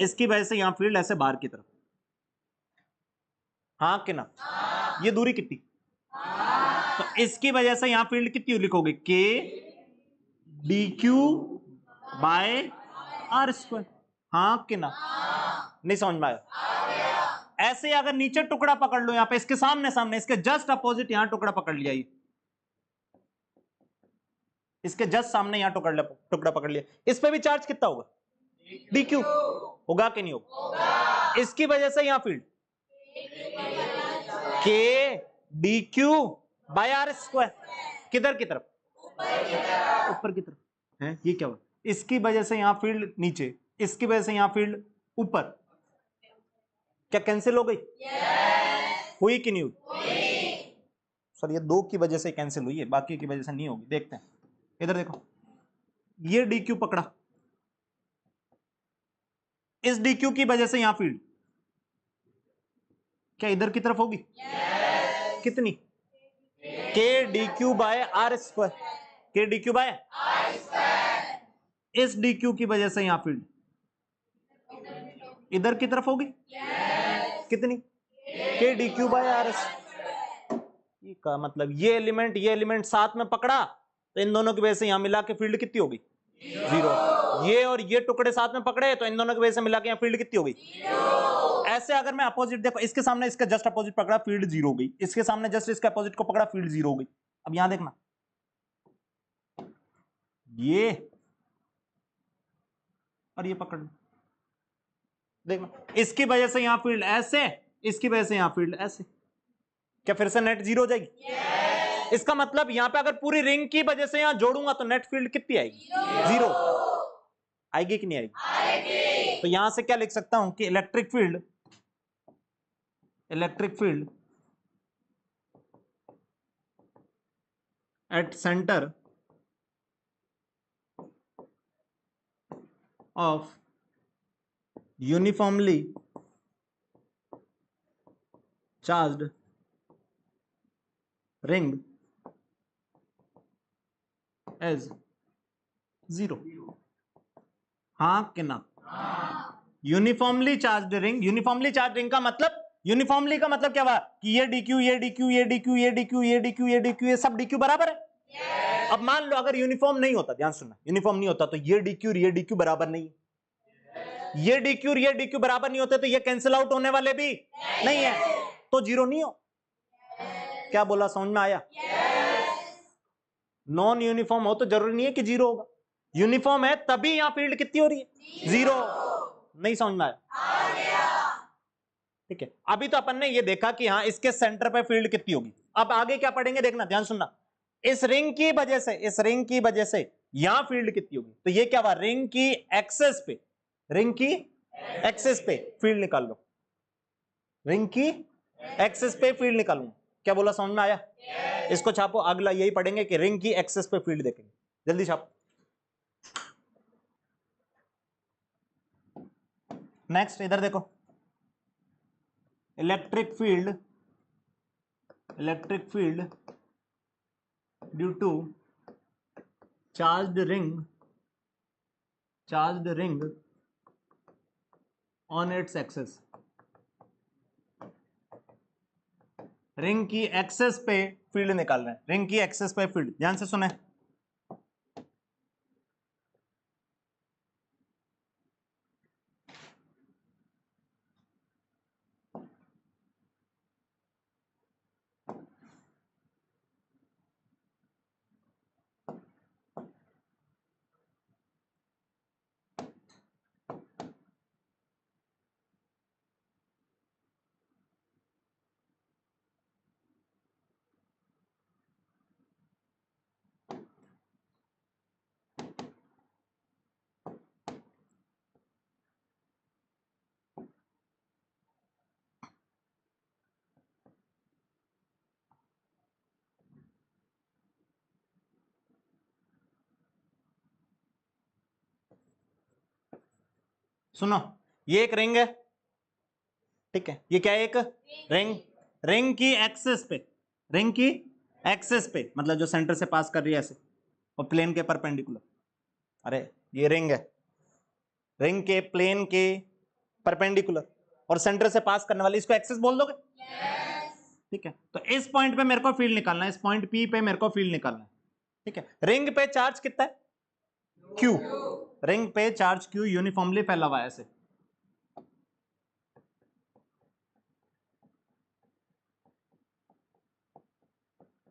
[SPEAKER 1] इसकी वजह से यहां फील्ड ऐसे बाहर की तरफ। हाँ कि ना? ये दूरी कितनी? तो इसकी वजह से यहां फील्ड कितनी लिखोगे? K D Q by R square. हाँ कि ना? नहीं समझ में आया? ऐसे अगर नीचे टुकड़ा पकड़ लो, यहां पे इसके सामने सामने, इसके जस्ट अपोजिट यहां टुकड़ा पकड़ लिया, ये इसके जस्ट सामने यहां टुकड़ा पकड़ लिया, इस पे भी चार्ज कितना होगा? डी क्यू होगा कि नहीं होगा? इसकी वजह से यहां field K D Q by R square. किधर की तरफ? ऊपर की तरफ है। ये क्या हुआ? इसकी वजह से यहां फील्ड नीचे, इसकी वजह से यहां फील्ड ऊपर। क्या कैंसिल हो गई? हुई कि नहीं हुई? सर ये दो की वजह से कैंसिल हुई है, बाकी की वजह से नहीं होगी। देखते हैं, इधर देखो, ये डी क्यू पकड़ा, इस डी क्यू की वजह से यहां फील्ड क्या इधर की तरफ होगी? कितनी? K D Q by R square. K D Q by R square. इस डी क्यू की वजह से यहां फील्ड इधर की तरफ होगी। कितनी? K D Q by R square. का मतलब ये एलिमेंट साथ में पकड़ा, तो इन दोनों की वजह से यहां मिला के फील्ड कितनी होगी? जीरो। ये और ये टुकड़े साथ में पकड़े, तो इन दोनों की वजह से मिला के यहां फील्ड कितनी होगी? ऐसे अगर मैं अपोजिट देखो, इसके सामने इसका जस्ट अपोजिट पकड़ा, फील्ड जीरो हो गई। इसके सामने जस्ट इसके अपोजिट को पकड़ा, फील्ड जीरो हो गई। अब यहां देखना, ये और ये पकड़ लो, देखना, इसकी वजह से यहां फील्ड ऐसे, इसकी वजह से यहां फील्ड ऐसे। क्या फिर से नेट जीरो हो जाएगी? इसका मतलब यहां पे अगर पूरी रिंग की वजह से यहां जोड़ूंगा तो नेट फील्ड कितनी आएगी? जीरो। आएगी कि नहीं आएगी? तो यहां से क्या लिख सकता हूं कि electric field at center of uniformly charged ring as zero। हाँ कि ना? Uniformly charge ring, uniformly charge ring का मतलब, यूनिफॉर्मली का मतलब क्या हुआ कि ये डीक्यू, ये डीक्यू, ये डीक्यू, ये डीक्यू, ये डीक्यू, ये डीक्यू, ये सब डीक्यू बराबर है। अब मान लो अगर यूनिफॉर्म नहीं होता, ध्यान सुनना, यूनिफॉर्म नहीं होता तो ये डीक्यू और ये डीक्यू बराबर नहीं है। ये डीक्यू और ये डीक्यू बराबर नहीं होते तो ये कैंसिल आउट होने वाले भी नहीं है, तो जीरो नहीं हो। क्या बोला, समझ में आया? नॉन यूनिफॉर्म हो तो जरूरी नहीं है कि जीरो होगा, यूनिफॉर्म है तभी यहां फील्ड कितनी हो रही है? जीरो। नहीं समझ में आया? ठीक है, अभी तो अपन ने ये देखा कि हाँ इसके सेंटर पे फील्ड कितनी होगी। अब आगे क्या पढ़ेंगे देखना, ध्यान सुनना, इस रिंग की वजह से, इस रिंग की वजह से यहां फील्ड कितनी होगी। तो ये क्या हुआ, रिंग की एक्सेस पे, रिंग की एक्सेस पे फील्ड निकाल लो, रिंग की एक्सेस पे फील्ड निकालूंगा। क्या बोला, समझ में आया? इसको छापो, अगला यही पढ़ेंगे कि रिंग की एक्सेस पे फील्ड देखेंगे। जल्दी छापो। नेक्स्ट इधर देखो, electric field due to charged ring on its axis. Ring की एक्सेस पे फील्ड निकाल रहे हैं, रिंग की एक्सेस पे फील्ड, ध्यान से सुने। सुनो, ये एक रिंग है, ठीक है, ये क्या है, एक रिंग की एक्सेस पे मतलब जो सेंटर से पास कर रही है ऐसे, और प्लेन के परपेंडिकुलर। अरे ये रिंग है, रिंग के प्लेन के परपेंडिकुलर और सेंटर से पास करने वाली, इसको एक्सेस बोल दोगे? ठीक है, तो इस पॉइंट पे मेरे को फील्ड निकालना है, इस पॉइंट पी पे मेरे को फील्ड निकालना है, ठीक है। रिंग पे चार्ज कितना है? क्यू। रिंग पे चार्ज क्यू यूनिफॉर्मली फैला हुआ है ऐसे।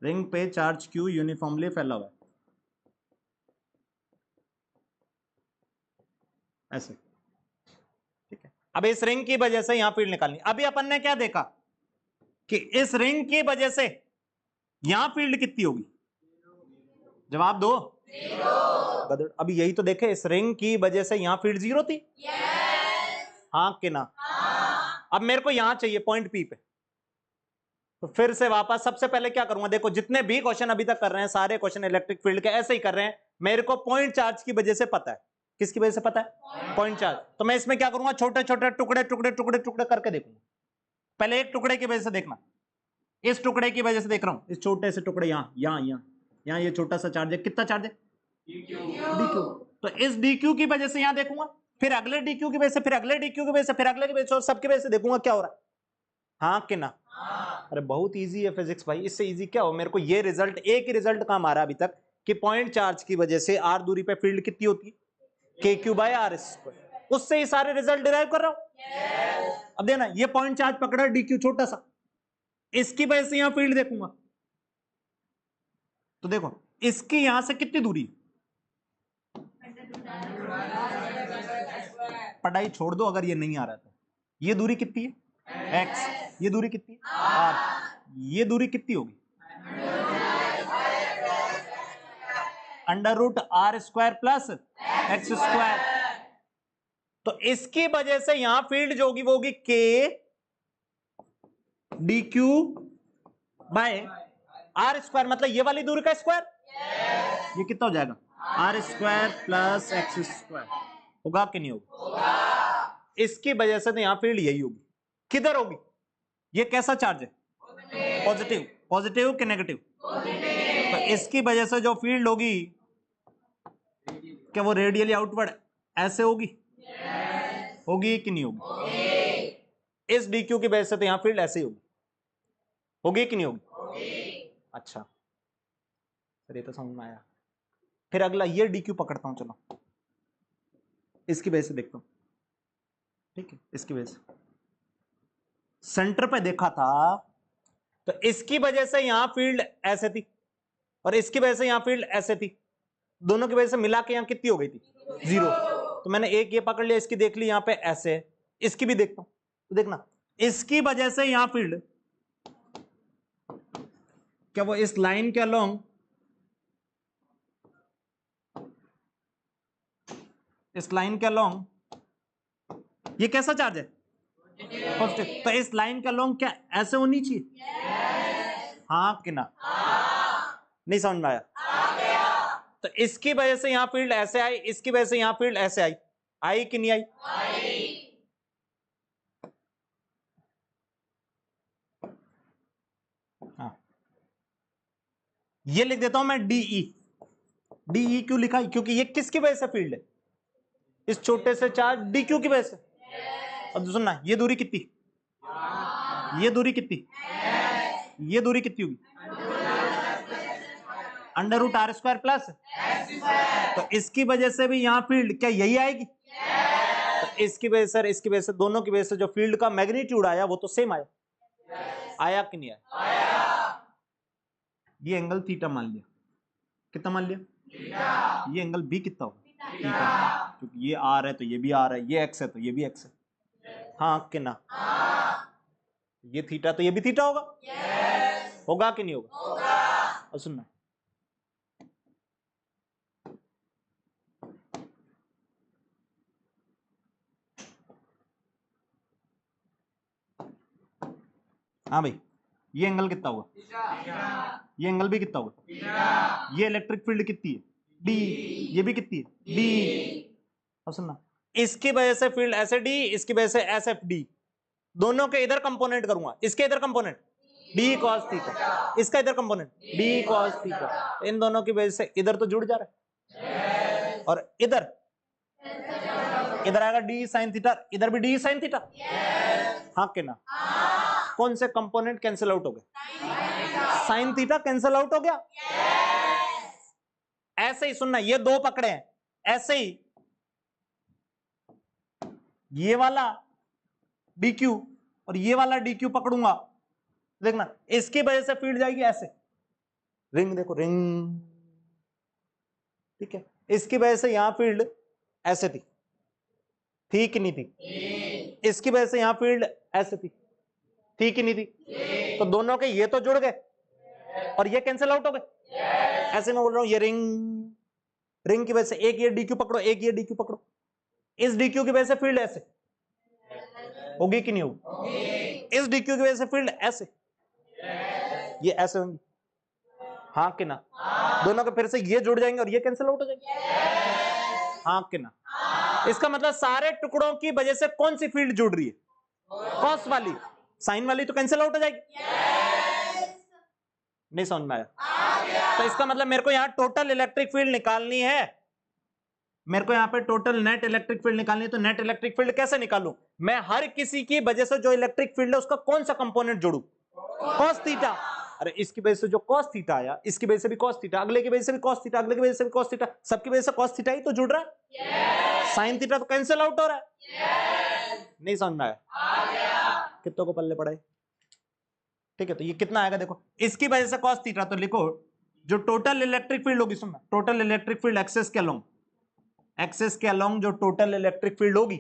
[SPEAKER 1] रिंग पे चार्ज क्यू यूनिफॉर्मली फैला हुआ है ऐसे, ठीक है। अब इस रिंग की वजह से यहां फील्ड निकालनी। अभी अपन ने क्या देखा कि इस रिंग की वजह से यहां फील्ड कितनी होगी? जवाब दो। जीरो। अभी यही तो देखे, इस रिंग की वजह से यहां फील्ड जीरो थी। हाँ कि ना? अब मेरे को यहां चाहिए पॉइंट पी पे, तो फिर से वापस सबसे पहले क्या करूंगा, देखो जितने भी क्वेश्चन अभी तक कर रहे हैं सारे क्वेश्चन इलेक्ट्रिक फील्ड के ऐसे ही कर रहे हैं। मेरे को पॉइंट चार्ज की वजह से पता है। किसकी वजह से पता है? Point charge. तो मैं इसमें क्या करूंगा, छोटे छोटे टुकड़े टुकड़े टुकड़े टुकड़े करके देखूंगा। पहले एक टुकड़े की वजह से देखना, इस टुकड़े की वजह से देख रहा हूं, इस छोटे से टुकड़े यहां ये छोटा सा चार्ज है, कितना चार्ज है? डीक्यू। तो इस डीक्यू की वजह से यहां देखूंगा, फिर अगले डीक्यू की वजह से, फिर अगले डीक्यू की वजह से, फिर अगले की वजह से, और सबकी वजह से देखूंगा क्या हो रहा है। हाँ कि ना? अरे बहुत इजी है फिजिक्स भाई, इससे इजी क्या हो। मेरे को ये रिजल्ट, एक ही रिजल्ट काम आ रहा है अभी तक कि पॉइंट चार्ज की वजह से आर दूरी पे फील्ड कितनी होती है? के क्यू बाय आर स्क्वायर। उससे ही सारे रिजल्ट डिराइव कर रहा हूं। अब देना, ये पॉइंट चार्ज पकड़ा डीक्यू छोटा सा, इसकी वजह से यहां फील्ड देखूंगा, तो देखो इसकी यहां से कितनी दूरी? पढ़ाई छोड़ दो अगर ये नहीं आ रहा था। ये दूरी कितनी है? x। ये दूरी कितनी है? r। ये दूरी कितनी होगी? Under root R square plus X square. तो इसकी वजह से यहां फील्ड जो होगी वो होगी K D Q by R square, मतलब ये वाली दूरी का स्क्वायर। ये कितना हो जाएगा? R square plus X square. होगा कि नहीं होगा? इसकी वजह से तो यहां फील्ड यही होगी। किधर होगी? ये कैसा चार्ज है? पॉजिटिव। पॉजिटिव कि नेगेटिव? तो इसकी वजह से जो फील्ड होगी, क्या वो रेडियली आउटवर्ड ऐसे होगी? होगी कि नहीं होगी? इस डी क्यू की वजह से तो यहां फील्ड ऐसे ही होगी। होगी कि नहीं होगी? अच्छा, सर ये तो समझ में आया। फिर अगला ये डी क्यू पकड़ता हूं, चलो इसकी वजह से देखता हूं, ठीक है। इसकी वजह से सेंटर पे देखा था, तो इसकी वजह से यहां फील्ड ऐसे थी और इसकी वजह से यहां फील्ड ऐसे थी। दोनों की वजह से मिला के यहां कितनी हो गई थी? जीरो। तो मैंने एक ये पकड़ लिया, इसकी देख ली यहां पे ऐसे, इसकी भी देखता हूं, तो देखना इसकी वजह से यहां फील्ड, क्या वो इस लाइन के अलोंग, इस लाइन के अलोंग, ये कैसा चार्ज है? पॉजिटिव। तो इस लाइन के अलोंग क्या ऐसे होनी चाहिए? हाँ कि ना? नहीं समझ में आया? तो इसकी वजह से यहां फील्ड ऐसे आई, इसकी वजह से यहां फील्ड ऐसे आई। आई कि नहीं आई? ये लिख देता हूं मैं डीई। डीई क्यों लिखा? क्योंकि ये किसकी वजह से फील्ड है? इस छोटे से चार्ज डी क्यू की वजह से। अब सुनना, ये दूरी कितनी, ये दूरी कितनी, ये दूरी कितनी होगी? Under root R square plus, तो इसकी वजह से भी यहां फील्ड क्या यही आएगी? तो इसकी वजह से, इसकी वजह से, दोनों की वजह से जो फील्ड का मैग्नीट्यूड आया वो तो सेम आया। आया कि नहीं आया? ये एंगल थीटा मान लिया। कितना मान लिया? ये एंगल बी कितना होगा? थीटा। क्योंकि ये आर है तो ये भी आर है, ये एक्स है तो ये भी एक्स है। हाँ कि ना? ये थीटा तो ये भी थीटा होगा। होगा कि नहीं होगा? और सुनना, हाँ भाई, ये एंगल कितना होगा? ये एंगल भी कितना होगा? ये इलेक्ट्रिक फील्ड कितनी है? डी। ये भी कितनी है? डी। और सुनना, इसकी वजह से फील्ड ऐसे डी, इसकी वजह से एस एफ डी। दोनों के इधर कंपोनेंट करूंगा, इसके इधर कंपोनेंट डी कॉस थीटा, इसका इधर कंपोनेंट डी कॉस थीटा। इन दोनों की वजह से इधर तो जुड़ जा रहा है, और इधर इधर आएगा डी साइन थीटा, इधर भी डी साइन थीटा। हाँ कि ना? कौन से कंपोनेंट कैंसिल आउट हो गए? साइन थीटा कैंसिल आउट हो गया। ऐसे ही सुनना, ये दो पकड़े हैं, ऐसे ही ये वाला DQ और ये वाला DQ पकड़ूंगा, देखना इसकी वजह से फील्ड जाएगी ऐसे। रिंग देखो, रिंग, ठीक है। इसकी वजह से यहां फील्ड ऐसे थी कि नहीं थी? इसकी वजह से यहां फील्ड ऐसे थी कि नहीं थी? तो दोनों के ये तो जुड़ गए और ये कैंसिल आउट हो गए। ऐसे मैं बोल रहा हूं, ये रिंग की वजह से एक ये DQ पकड़ो, एक ये DQ पकड़ो, इस DQ की वजह से फील्ड ऐसे होगी कि नहीं होगी? इस DQ की वजह से फील्ड ऐसे, ये ऐसे होंगी। हाँ कि ना? दोनों के फिर से ये जुड़ जाएंगे और ये कैंसिल आउट हो जाएंगे। हाँ कि ना? इसका मतलब सारे टुकड़ों की वजह से कौन सी फील्ड जुड़ रही है? कॉस वाली। साइन वाली तो कैंसिल आउट हो जाएगी। नहीं समझ में आया? तो इसका मतलब मेरे को यहां टोटल इलेक्ट्रिक फील्ड निकालनी है, मेरे को यहां पे टोटल नेट इलेक्ट्रिक फील्ड निकालनी है। तो नेट इलेक्ट्रिक फील्ड कैसे निकालूं? मैं हर किसी की वजह से जो इलेक्ट्रिक फील्ड है उसका कौन सा कंपोनेंट जोड़ू? Cos theta. अरे इसकी वजह से जो कॉस थीटा आया, इसकी वजह से भी कॉस थीटा, अगले की वजह से भी कॉस थीटा, अगले की वजह से भी कॉस थीटा, सबकी वजह से कॉस थीटा ही तो जुड़ रहा है। साइन थीटा तो कैंसिल आउट हो रहा है। नहीं समझ में आया? कितनों को पल्ले पड़े? ठीक है, तो ये कितना आएगा देखो, इसकी वजह से कॉस थीटा, तो लिखो जो टोटल इलेक्ट्रिक फील्ड होगी, सुनना, टोटल इलेक्ट्रिक फील्ड एक्सेस के अलोंग, एक्सेस के अलोंग जो टोटल इलेक्ट्रिक फील्ड होगी,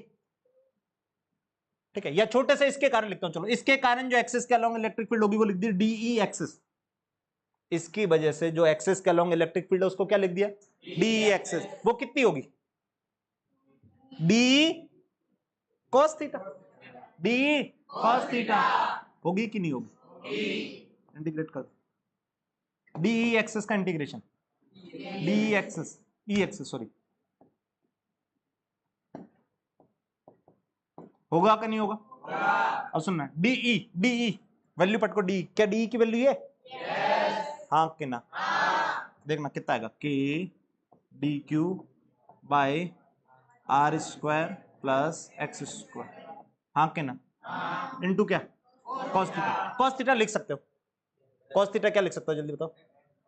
[SPEAKER 1] ठीक है, या छोटे से इसके कारण लिखता हूं, चलो इसके कारण जो एक्सेस के अलोंग इलेक्ट्रिक फील्ड होगी वो लिख दी डीई एक्सेस। इसकी वजह से जो एक्सेस के अलोंग इलेक्ट्रिक फील्ड है उसको क्या लिख दिया? DE axis. वो कितनी होगी? D cos theta, D cos theta. होगी कि नहीं होगी? इंटीग्रेट कर, डीई एक्सेस का integration, DE axis, E axis sorry, होगा कि नहीं होगा? अब सुनना, डीई वैल्यू पट को, डी क्या डी की वैल्यू है? हाँ कि ना? देखना कितना आएगा, K D Q by R square plus X square. हाँ कि ना? इनटू क्या? Cos theta. कॉस थीटा लिख सकते हो, कॉस थीटा क्या लिख सकते हो जल्दी बताओ?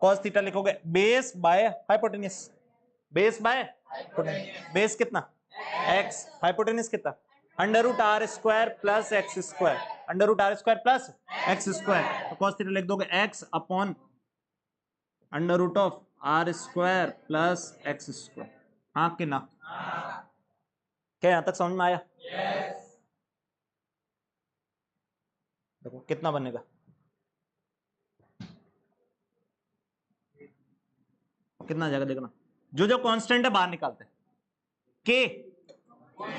[SPEAKER 1] कॉस थीटा लिखोगे base by hypotenuse, base by base कितना? एक्स, हाइपोटेन्यूस कितना? Under root R square plus X square, under root R square plus X square. तो कॉस थीटा लिख दोगे X upon under root of R square plus X square. हाँ कि ना? क्या यहां तक समझ में आया? देखो कितना बनेगा, कितना जाएगा देखना, जो जो कांस्टेंट है बाहर निकालते हैं, के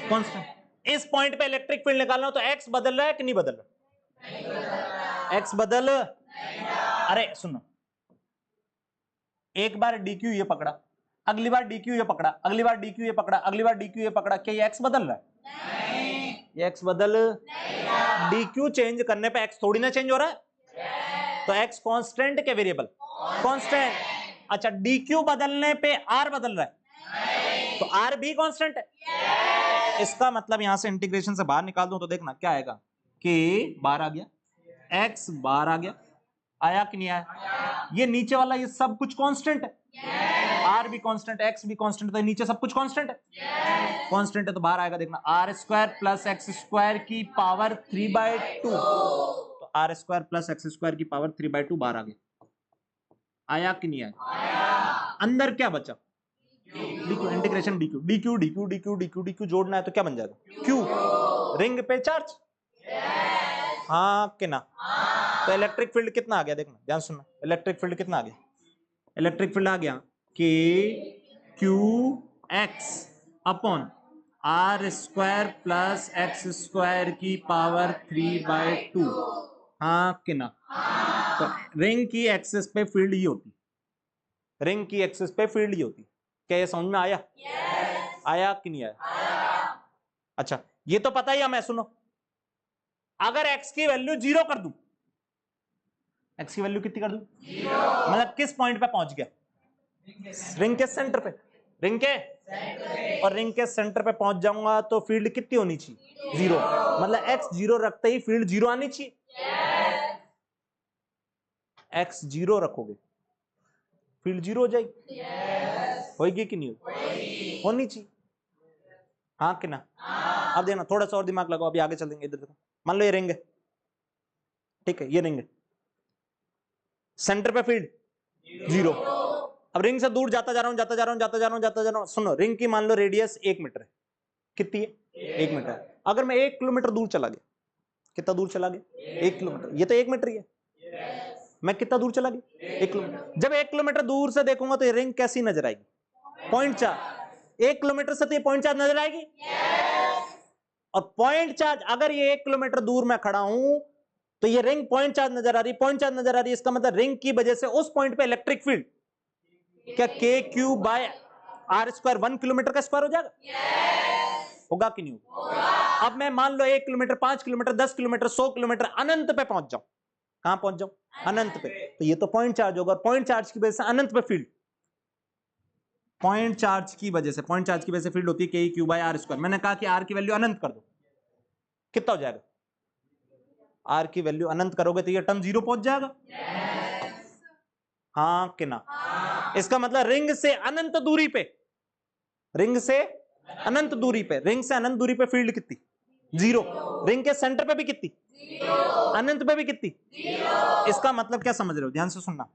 [SPEAKER 1] कांस्टेंट। इस पॉइंट पे इलेक्ट्रिक फील्ड निकालना हो तो एक्स बदल रहा है कि नहीं बदल रहा? एक्स बदल, अरे सुनो, एक बार डीक्यू ये पकड़ा, अगली बार डीक्यू ये पकड़ा, अगली बार डीक्यू ये पकड़ा, अगली बार डीक्यू ये पकड़ा, क्या ये एक्स बदल रहा है? नहीं। ये एक्स बदल, डीक्यू चेंज करने पे एक्स थोड़ी ना चेंज हो रहा है। तो x कांस्टेंट के वेरिएबल कांस्टेंट। अच्छा dq बदलने पे r बदल रहा है तो r भी कांस्टेंट है। इसका मतलब यहां से इंटीग्रेशन से बाहर निकाल दूं तो देखना क्या आएगा, k बार आ गया, x बार आ गया, आया कि नहीं आया? ये नीचे वाला ये सब कुछ कांस्टेंट है, r भी कांस्टेंट है, x भी कांस्टेंट, तो नीचे सब कुछ कांस्टेंट है, कांस्टेंट है तो बाहर आएगा देखना r square plus X square की पावर 3/2, तो r square plus X square की पावर 3/2 बाहर आ गया, आया कि नहीं आया? अंदर क्या बचा, dq, integration dq, dq dq dq dq dq जोड़ना है तो क्या बन जाएगा, q, रिंग पे चार्ज, हाँ कि ना? तो इलेक्ट्रिक फील्ड कितना आ गया, देखना ध्यान सुनना, इलेक्ट्रिक फील्ड कितना आ गया, इलेक्ट्रिक फील्ड आ गया k q x upon r square plus X square की पावर 3/2, हाँ कि ना? तो रिंग की एक्सिस पे फील्ड ही होती, रिंग की एक्सिस पे फील्ड ही होती, क्या ये समझ में आया? आया कि नहीं आया? अच्छा ये तो पता ही हमें, सुनो अगर x की वैल्यू 0 कर दूं, x की वैल्यू कितनी कर दूं, 0, मतलब किस पॉइंट पे पहुंच गया, रिंग के सेंटर पे, रिंग के और रिंग के सेंटर पे पहुंच जाऊंगा तो फील्ड कितनी होनी चाहिए, 0, मतलब x 0 रखते ही फील्ड 0 आनी चाहिए, x 0 रखोगे फील्ड 0 हो जाएगी, होगी कि नहीं होगी, होनी चाहिए, हाँ कि ना? अब देखना थोड़ा सा और दिमाग लगाओ, अभी आगे चलेंगे, इधर देखो, मान लो ये रिंग है, ठीक है, ये रिंग है, सेंटर पे फील्ड 0, अब रिंग से दूर जाता जा रहा हूं, जाता जा रहा हूं, जाता जा रहा हूं, जाता जा रहा हूं, सुनो रिंग की मान लो रेडियस 1 मीटर है, कितनी है, 1 मीटर, अगर मैं 1 किलोमीटर दूर चला गया, कितना दूर चला गया, 1 किलोमीटर, ये तो 1 मीटर ही है, मैं कितना दूर चला गया, 1 किलोमीटर, जब 1 किलोमीटर दूर से देखूंगा तो ये रिंग कैसी नजर आएगी, 0.4, 1 किलोमीटर से तो ये 0.4 नजर आएगी, और 0.4 अगर ये 1 किलोमीटर दूर मैं खड़ा हूं तो ये रिंग 0.4 नजर आ रही, 0.4 नजर आ रही है, इसका मतलब रिंग की वजह से उस पॉइंट पे इलेक्ट्रिक फील्ड क्या k Q by r square 1 kilometre का स्क्वायर हो जाएगा, होगा कि नहीं होगा? अब मैं मान लो 1 किलोमीटर, 5 किलोमीटर, 10 किलोमीटर, 100 किलोमीटर, अनंत पे पहुंच जाऊं, कहां पहुंच जाऊं, अनंत पे, तो ये तो पॉइंट चार्ज होगा, पॉइंट चार्ज की वजह से अनंत पे फील्ड, पॉइंट चार्ज की वजह से, पॉइंट चार्ज की वजह से फील्ड होती है k Q by r square, मैंने कहा कि r की वैल्यू अनंत कर दो, कितना हो जाएगा, r की वैल्यू अनंत करोगे तो ये टर्म 0 पहुंच जाएगा, हाँ कि ना? इसका मतलब रिंग से अनंत दूरी पे, रिंग से अनंत दूरी पे, रिंग से अनंत दूरी पे फील्ड कितनी, 0, रिंग के सेंटर पे भी कितनी, 0, अनंत पे भी कितनी, 0, इसका मतलब क्या समझ रहे हो, ध्यान से सुनना,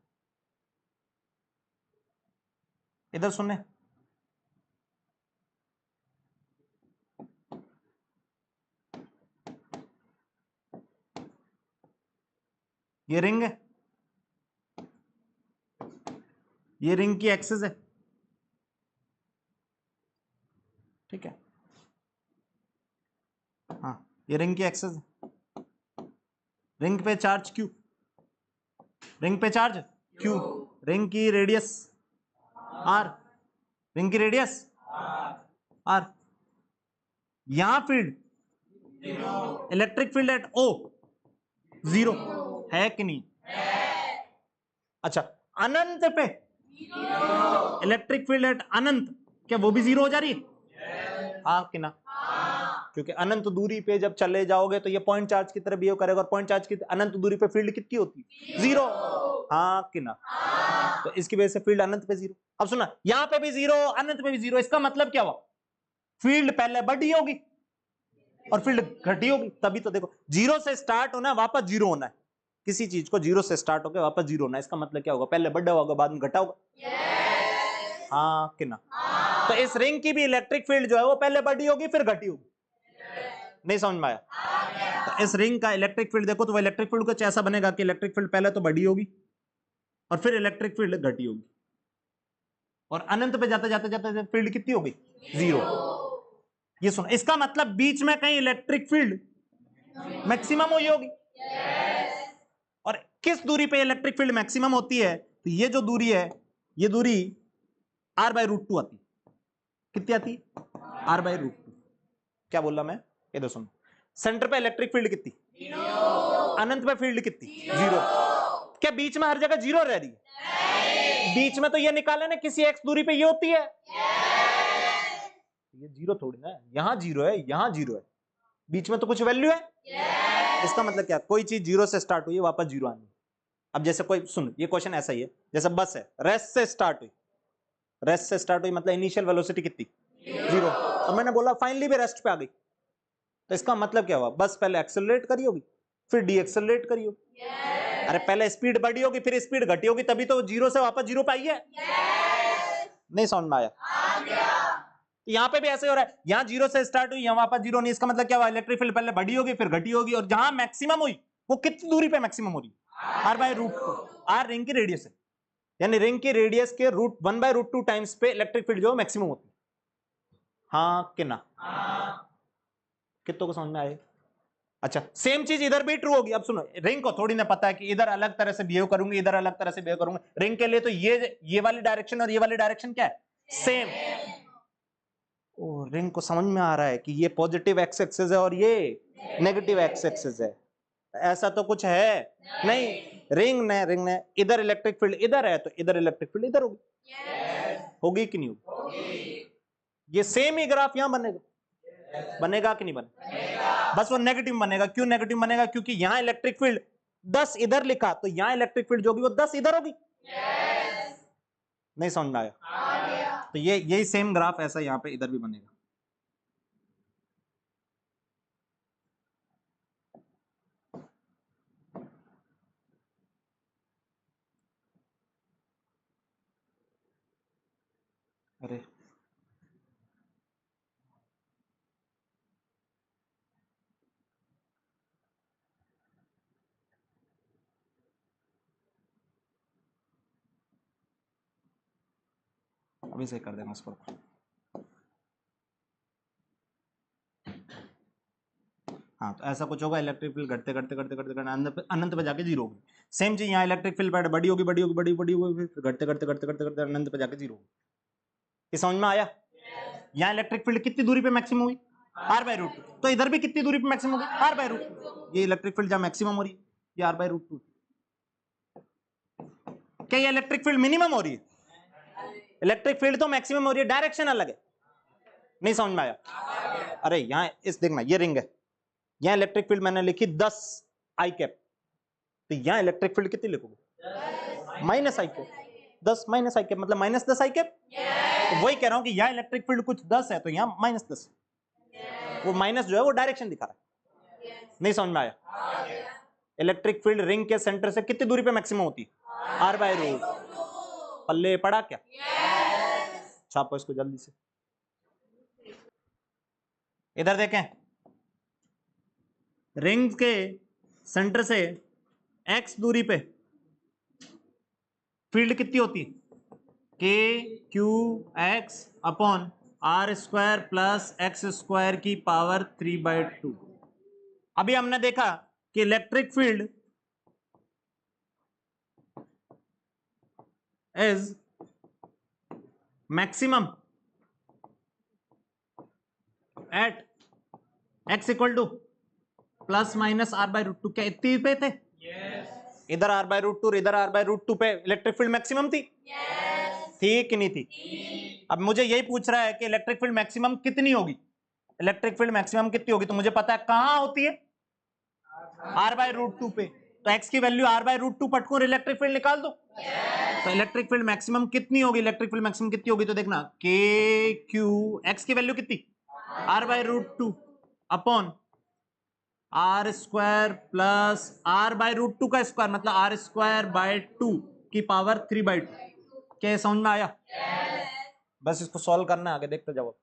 [SPEAKER 1] इधर सुनने, ये रिंग है, ये रिंग की एक्सिस है, ठीक है, हाँ ये रिंग की एक्सिस है, रिंग पे चार्ज Q, रिंग पे चार्ज Q, रिंग की रेडियस R, रिंग की रेडियस R, यहां field electric field at O 0 है कि नहीं, अच्छा अनंत पे इलेक्ट्रिक फील्ड एट अनंत, क्या वो भी 0 हो जा रही है, हाँ कि ना? क्योंकि अनंत दूरी पे जब चले जाओगे तो ये पॉइंट चार्ज की तरह बिहेव करेगा, और पॉइंट चार्ज की अनंत दूरी पे फील्ड कितनी होती है, 0, हाँ कि ना? तो इसकी वजह से फील्ड अनंत पे 0, अब सुना यहां पे भी 0, अनंत पे भी 0, इसका मतलब क्या हुआ, फील्ड पहले बढ़ी होगी और फील्ड घटी होगी, तभी तो देखो 0 से स्टार्ट होना है वापस 0 होना है, किसी चीज को 0 से स्टार्ट होकर वापस 0 होना है, इसका मतलब क्या होगा, पहले बढ़ा होगा बाद में घटा होगा, हाँ कि ना? तो इस रिंग की भी इलेक्ट्रिक फील्ड जो है वो पहले बढ़ी होगी फिर घटी होगी, नहीं समझ में आया? तो इस रिंग का इलेक्ट्रिक फील्ड देखो तो वो इलेक्ट्रिक फील्ड कुछ ऐसा बनेगा कि इलेक्ट्रिक फील्ड पहले तो बढ़ी होगी और फिर इलेक्ट्रिक फील्ड घटी होगी, और अनंत पे जाते जाते जाते फील्ड कितनी होगी, 0, ये सुनो, इसका मतलब बीच में कहीं इलेक्ट्रिक फील्ड मैक्सिमम हुई होगी, और किस दूरी पे इलेक्ट्रिक फील्ड मैक्सिमम होती है, तो ये जो दूरी है, ये दूरी r/√2 आती, कितनी आती, r/√2, क्या बोला मैं, इधर सुनो, सेंटर पे इलेक्ट्रिक फील्ड कितनी, अनंत पे फील्ड कितनी, 0, क्या बीच में हर जगह जीरो रह रही है? बीच में तो ये निकाले ना किसी एक्स दूरी पे ये होती है। ये जीरो थोड़ी ना है, यहां जीरो है, यहां जीरो है, बीच में तो कुछ वैल्यू है। इसका मतलब क्या, कोई चीज जीरो से स्टार्ट हुई वापस जीरो आनी। अब जैसे कोई सुन, ये क्वेश्चन ऐसा ही है, जैसे बस है, रेस्ट से स्टार्ट हुई, रेस्ट से स्टार्ट हुई मतलब इनिशियल वेलोसिटी कितनी, जीरो। अब मैंने बोला फाइनली भी रेस्ट पे आ गई, तो इसका मतलब क्या हुआ, बस पहले एक्सेलरेट करी होगी फिर डी एक्सेलरेट करी होगी। अरे पहले स्पीड बढ़ी होगी फिर स्पीड घटी होगी, तभी तो जीरो से वापस जीरो पे आई है। नहीं समझ में आया? यहां पे भी ऐसे हो रहा है, यहां जीरो से स्टार्ट हुई, यहां वापस जीरो नहीं, इसका मतलब क्या हुआ, इलेक्ट्रिक फील्ड पहले बढ़ी होगी फिर घटी होगी, और जहां मैक्सिमम हुई वो कितनी दूरी पे मैक्सिमम हो रही है, R by root two. R ring की रेडियस है, यानी रिंग की रेडियस के रूट 1/√2 टाइम्स पे इलेक्ट्रिक फील्ड जो मैक्सिमम होती है। हाँ कि ना? कितनों को समझ में आए? अच्छा, सेम चीज इधर भी ट्रू होगी। अब सुनो, रिंग को थोड़ी ना पता है कि इधर अलग तरह से बिहेव करूंगी, इधर अलग तरह से बिहेव करूंगा। रिंग के लिए तो ये वाली डायरेक्शन और ये वाली डायरेक्शन क्या है, सेम। ओ, रिंग को समझ में आ रहा है कि ये पॉजिटिव एक्स एक्सिस है और ये नेगेटिव एक्स एक्सिस है। ऐसा तो कुछ है नहीं, रिंग ने इधर इलेक्ट्रिक फील्ड इधर है तो इधर इलेक्ट्रिक फील्ड इधर होगी। होगी कि नहीं होगी? ये सेम ही ग्राफ यहां बनेगा, बनेगा कि नहीं बनेगा? बस वो नेगेटिव बनेगा। क्यों नेगेटिव बनेगा? क्योंकि यहां इलेक्ट्रिक फील्ड 10 इधर लिखा तो यहां इलेक्ट्रिक फील्ड जो होगी वो 10 इधर होगी। नहीं समझ में आया? तो ये यही सेम ग्राफ ऐसा यहां पे इधर भी बनेगा। अरे अभी से कर देना उसको। हाँ, तो ऐसा कुछ होगा, इलेक्ट्रिक फील्ड घटते घटते घटते घटते घटते अनंत पे जाके जीरो होगी। सेम चीज यहाँ इलेक्ट्रिक फील्ड बड़ी होगी बड़ी होगी बड़ी बड़ी होगी, फिर घटते घटते घटते घटते घटते अनंत पे जाके जीरो होगी। ये समझ में आया? यहाँ इलेक्ट्रिक फील्ड कितनी दूरी पे मैक्सिमम हुई, r/√2। तो इधर भी कितनी दूरी पे मैक्सिमम होगी, r/√2। ये इलेक्ट्रिक फील्ड जहाँ मैक्सिमम हो रही है ये r/√2। क्या ये इलेक्ट्रिक फील्ड मिनिमम हो रही है? इलेक्ट्रिक फील्ड तो मैक्सिमम हो रही है, डायरेक्शन अलग है। नहीं समझ में आया? अरे यहाँ इस देखना, ये रिंग है, यहाँ इलेक्ट्रिक फील्ड मैंने लिखी 10 आई कैप, तो यहाँ इलेक्ट्रिक फील्ड कितनी लिखोगे, -i कैप। 10 - i कैप मतलब -10 आई कैप। तो वही कह रहा हूं कि यहाँ इलेक्ट्रिक फील्ड कुछ 10 है तो यहाँ -10। वो माइनस जो है वो डायरेक्शन दिखा रहा है। नहीं समझ में आया? इलेक्ट्रिक फील्ड रिंग के सेंटर से कितनी दूरी पे मैक्सिमम होती है, r/√2। पल्ले पड़ा क्या? छापो इसको जल्दी से। इधर देखें, रिंग के सेंटर से x दूरी पे फील्ड कितनी होती है, kqx/r² प्लस x² की पावर 3/2। अभी हमने देखा कि electric field is maximum at x = ±r/√2। क्या इतनी पे थे? इधर r/√2 इधर r/√2 पे इलेक्ट्रिक फील्ड मैक्सिमम थी? थी कि नहीं थी? अब मुझे यही पूछ रहा है कि इलेक्ट्रिक फील्ड मैक्सिमम कितनी होगी। इलेक्ट्रिक फील्ड मैक्सिमम कितनी होगी, तो मुझे पता है कहां होती है, r/√2 पे। तो x की वैल्यू r/√2 पटकूं इलेक्ट्रिक फील्ड निकाल दो। तो इलेक्ट्रिक फील्ड मैक्सिमम कितनी होगी, इलेक्ट्रिक फील्ड मैक्सिमम कितनी होगी, तो देखना kq x की वैल्यू कितनी, r/√2 upon r² plus r/√2 का स्क्वायर मतलब r²/2 की पावर 3/2। क्या समझ में आया? बस इसको सॉल्व करना है, आगे देखते जाओ।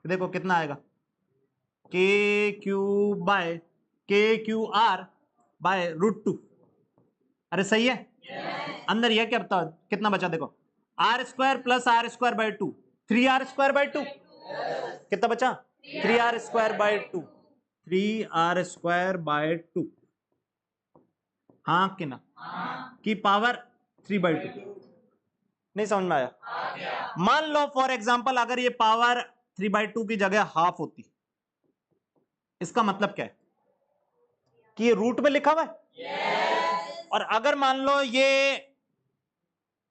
[SPEAKER 1] देखो कितना आएगा, kq/√2। अरे सही है? अंदर यह क्या बता कितना बचा, देखो r² प्लस r²/2 3r²/2 कितना बचा, 3r²/2 3r²/2। हाँ कि ना? की पावर 3/2। नहीं समझ में आया? मान लो फॉर एग्जांपल अगर ये पावर 3/2 की जगह हाफ होती, इसका मतलब क्या है, कि ये रूट में लिखा हुआ है? और अगर मान लो ये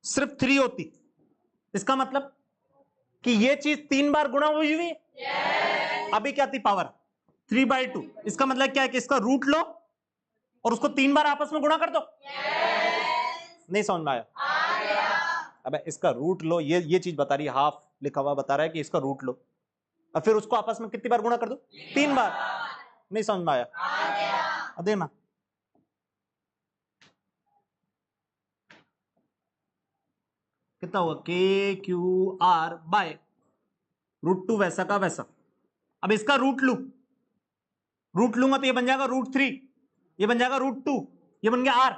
[SPEAKER 1] सिर्फ 3 होती, इसका मतलब कि ये चीज 3 बार गुणा हुई हुई है। अभी क्या थी पावर? 3/2। इसका मतलब क्या है कि इसका रूट लो और उसको 3 बार आपस में गुणा कर दो। नहीं समझ में आया? अबे इसका रूट लो, ये चीज बता रही है, हाफ लिखा हुआ बता रहा है कि इसका रूट लो और फिर उसको आपस में कितनी बार गुणा कर दो? 3 बार। नहीं समझ में आया? अब देखना, कितना हुआ? के क्यू आर बाय √2 वैसा का वैसा। अब इसका रूट लूंगा तो ये बन जाएगा √3, ये बन जाएगा √2, ये बन गया आर।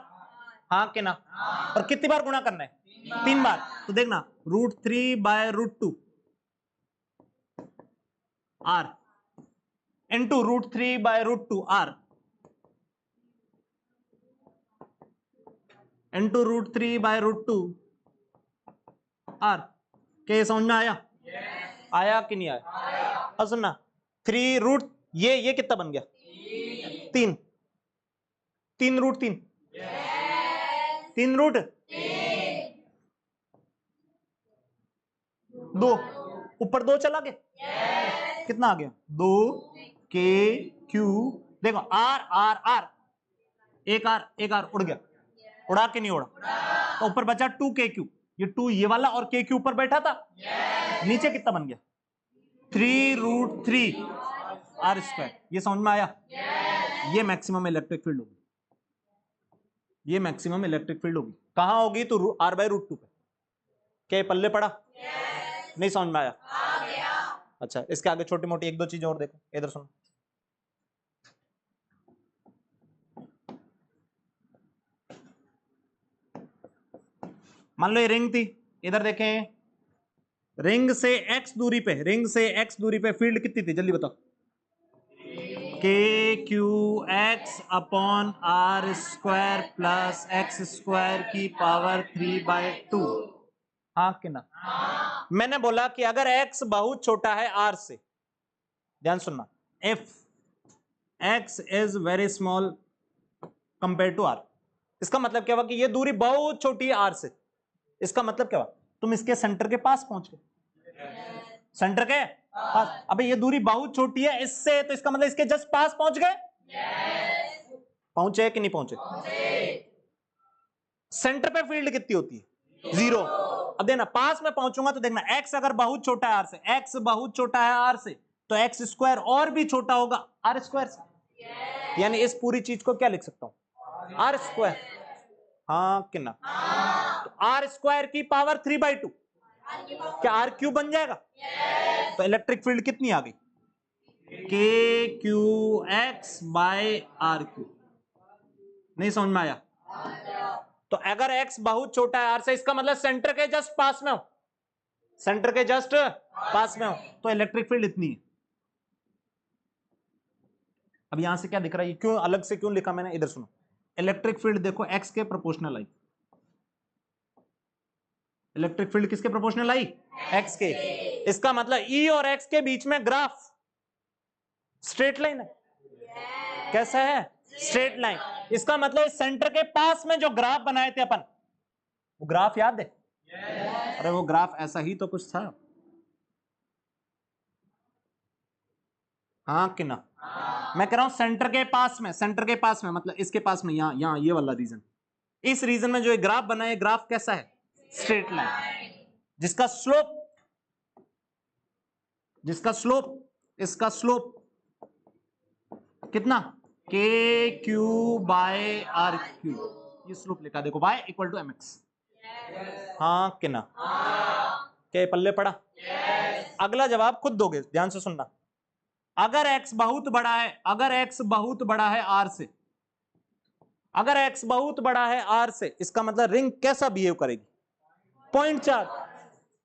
[SPEAKER 1] हाँ कि ना? और कितनी बार गुणा करना है? 3 बार। तो देखना √3/√2 R into √3/√2 R into √3/√2 R. क्या ये समझ में आया? आया कि नहीं आया? अब सुनना, 3 रूट ये कितना बन गया? 3 √3 3 रूट 2, ऊपर 2 चला गया। कितना आ गया? 2 के क्यू, देखो आर आर आर, एक आर उड़ गया, उड़ा के नहीं उड़ा? तो ऊपर बचा 2 के क्यू, ये 2 ये वाला और के क्यू ऊपर बैठा था। नीचे कितना बन गया? 3 √3 आर स्क्वायर। ये समझ में आया? ये मैक्सिमम इलेक्ट्रिक फील्ड होगी, ये मैक्सिमम इलेक्ट्रिक फील्ड होगी। कहां होगी? तो R/√2 पे। क्या ये पल्ले पड़ा? नहीं समझ में आया? अच्छा, इसके आगे छोटी मोटी 1-2 चीजें और देखो, इधर सुनो। मान लो ये रिंग थी, इधर देखें, रिंग से x दूरी पे फील्ड कितनी थी? जल्दी बताओ। KQX/R² प्लस x² की पावर 3/2। हाँ कि ना? मैंने बोला कि अगर x बहुत छोटा है r से, ध्यान सुनना, if x is very small compared to r, इसका मतलब क्या हुआ कि ये दूरी बहुत छोटी है r से। इसका मतलब क्या हुआ? तुम इसके सेंटर के पास पहुंच गए। सेंटर के पास। अबे ये दूरी बहुत छोटी है इससे, तो इसका मतलब इसके जस्ट पास पहुंच गए। पहुंचे कि नहीं पहुंचे? सेंटर पे फील्ड कितनी होती है? 0। अब देखना, पास में पहुंचूंगा तो देखना, x अगर बहुत छोटा है r से, x बहुत छोटा है r से, तो x² और भी छोटा होगा r² से। यानी इस पूरी चीज को क्या लिख सकता हूं? r²। हाँ कि ना? तो r² की पावर 3/2 क्या r³ बन जाएगा? तो इलेक्ट्रिक फील्ड कितनी आ गई? KQX/R³। नहीं समझ में आया? तो अगर x बहुत छोटा है r से, इसका मतलब सेंटर के जस्ट पास में हो, सेंटर के जस्ट पास में हो, तो इलेक्ट्रिक फील्ड इतनी है। अब यहां से क्या दिख रहा है? क्यों अलग से क्यों लिखा मैंने? इधर सुनो, इलेक्ट्रिक फील्ड देखो x के प्रोपोर्शनल आई। इलेक्ट्रिक फील्ड किसके प्रोपोर्शनल आई? x के। इसका मतलब E और x के बीच में ग्राफ स्ट्रेट लाइन है। कैसा है? Straight line. इसका मतलब सेंटर के पास में जो ग्राफ बनाए थे अपन, वो ग्राफ याद है? अरे वो ग्राफ ऐसा ही तो कुछ था। हाँ कि ना? मैं कह रहा हूं सेंटर के पास में मतलब इसके पास में, यहां ये वाला रीजन, इस रीजन में जो ग्राफ बना है, ग्राफ कैसा है? स्ट्रेट लाइन, जिसका स्लोप इसका स्लोप कितना? KQ/R³। ये स्लोप लिखा देखो, y = mx। हाँ कि ना? क्या पल्ले पड़ा? अगला जवाब खुद दोगे, ध्यान से सुनना। अगर x बहुत बड़ा है, r से, अगर x बहुत बड़ा है r से, इसका मतलब रिंग कैसा बिहेव करेगी? Point charge.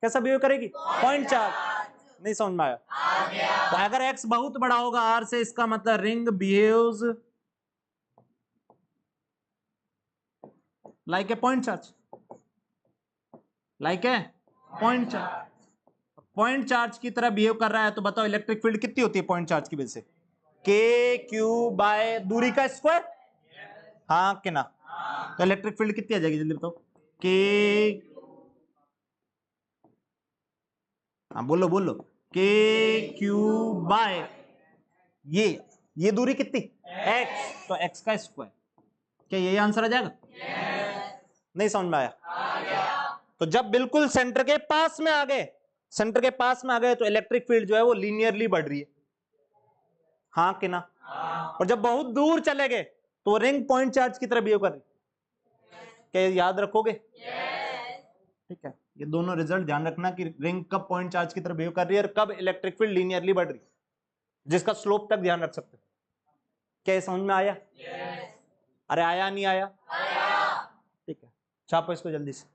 [SPEAKER 1] कैसा बिहेव करेगी? Point charge. नहीं समझ में आया? तो अगर x बहुत बड़ा होगा r से, इसका मतलब ring behaves like a point charge, like a point charge. Point charge की तरह बिहेव कर रहा है, तो बताओ इलेक्ट्रिक फील्ड कितनी होती है पॉइंट चार्ज की वजह से? KQ/ दूरी का स्क्वायर हाँ कि ना? तो इलेक्ट्रिक फील्ड कितनी आ जाएगी जल्दी बताओ? के, हाँ बोलो बोलो, के क्यू बाय ये दूरी कितनी? x, तो x का स्क्वायर। क्या यही आंसर आ जाएगा? नहीं समझ में आया? तो जब बिल्कुल सेंटर के पास में आ गए, सेंटर के पास में आ गए, तो इलेक्ट्रिक फील्ड जो है वो लीनियरली बढ़ रही है, हाँ कि ना? और जब बहुत दूर चले गए तो रिंग पॉइंट चार्ज की तरह बिहेव कर रही। क्या याद रखोगे? ठीक है, ये दोनों रिजल्ट ध्यान रखना कि रिंग कब पॉइंट चार्ज की तरह बिहेव कर रही है और कब इलेक्ट्रिक फील्ड लीनियरली बढ़ रही है, जिसका स्लोप तक ध्यान रख सकते हो। क्या ये समझ में आया? अरे आया नहीं आया? ठीक है, छापो इसको जल्दी से।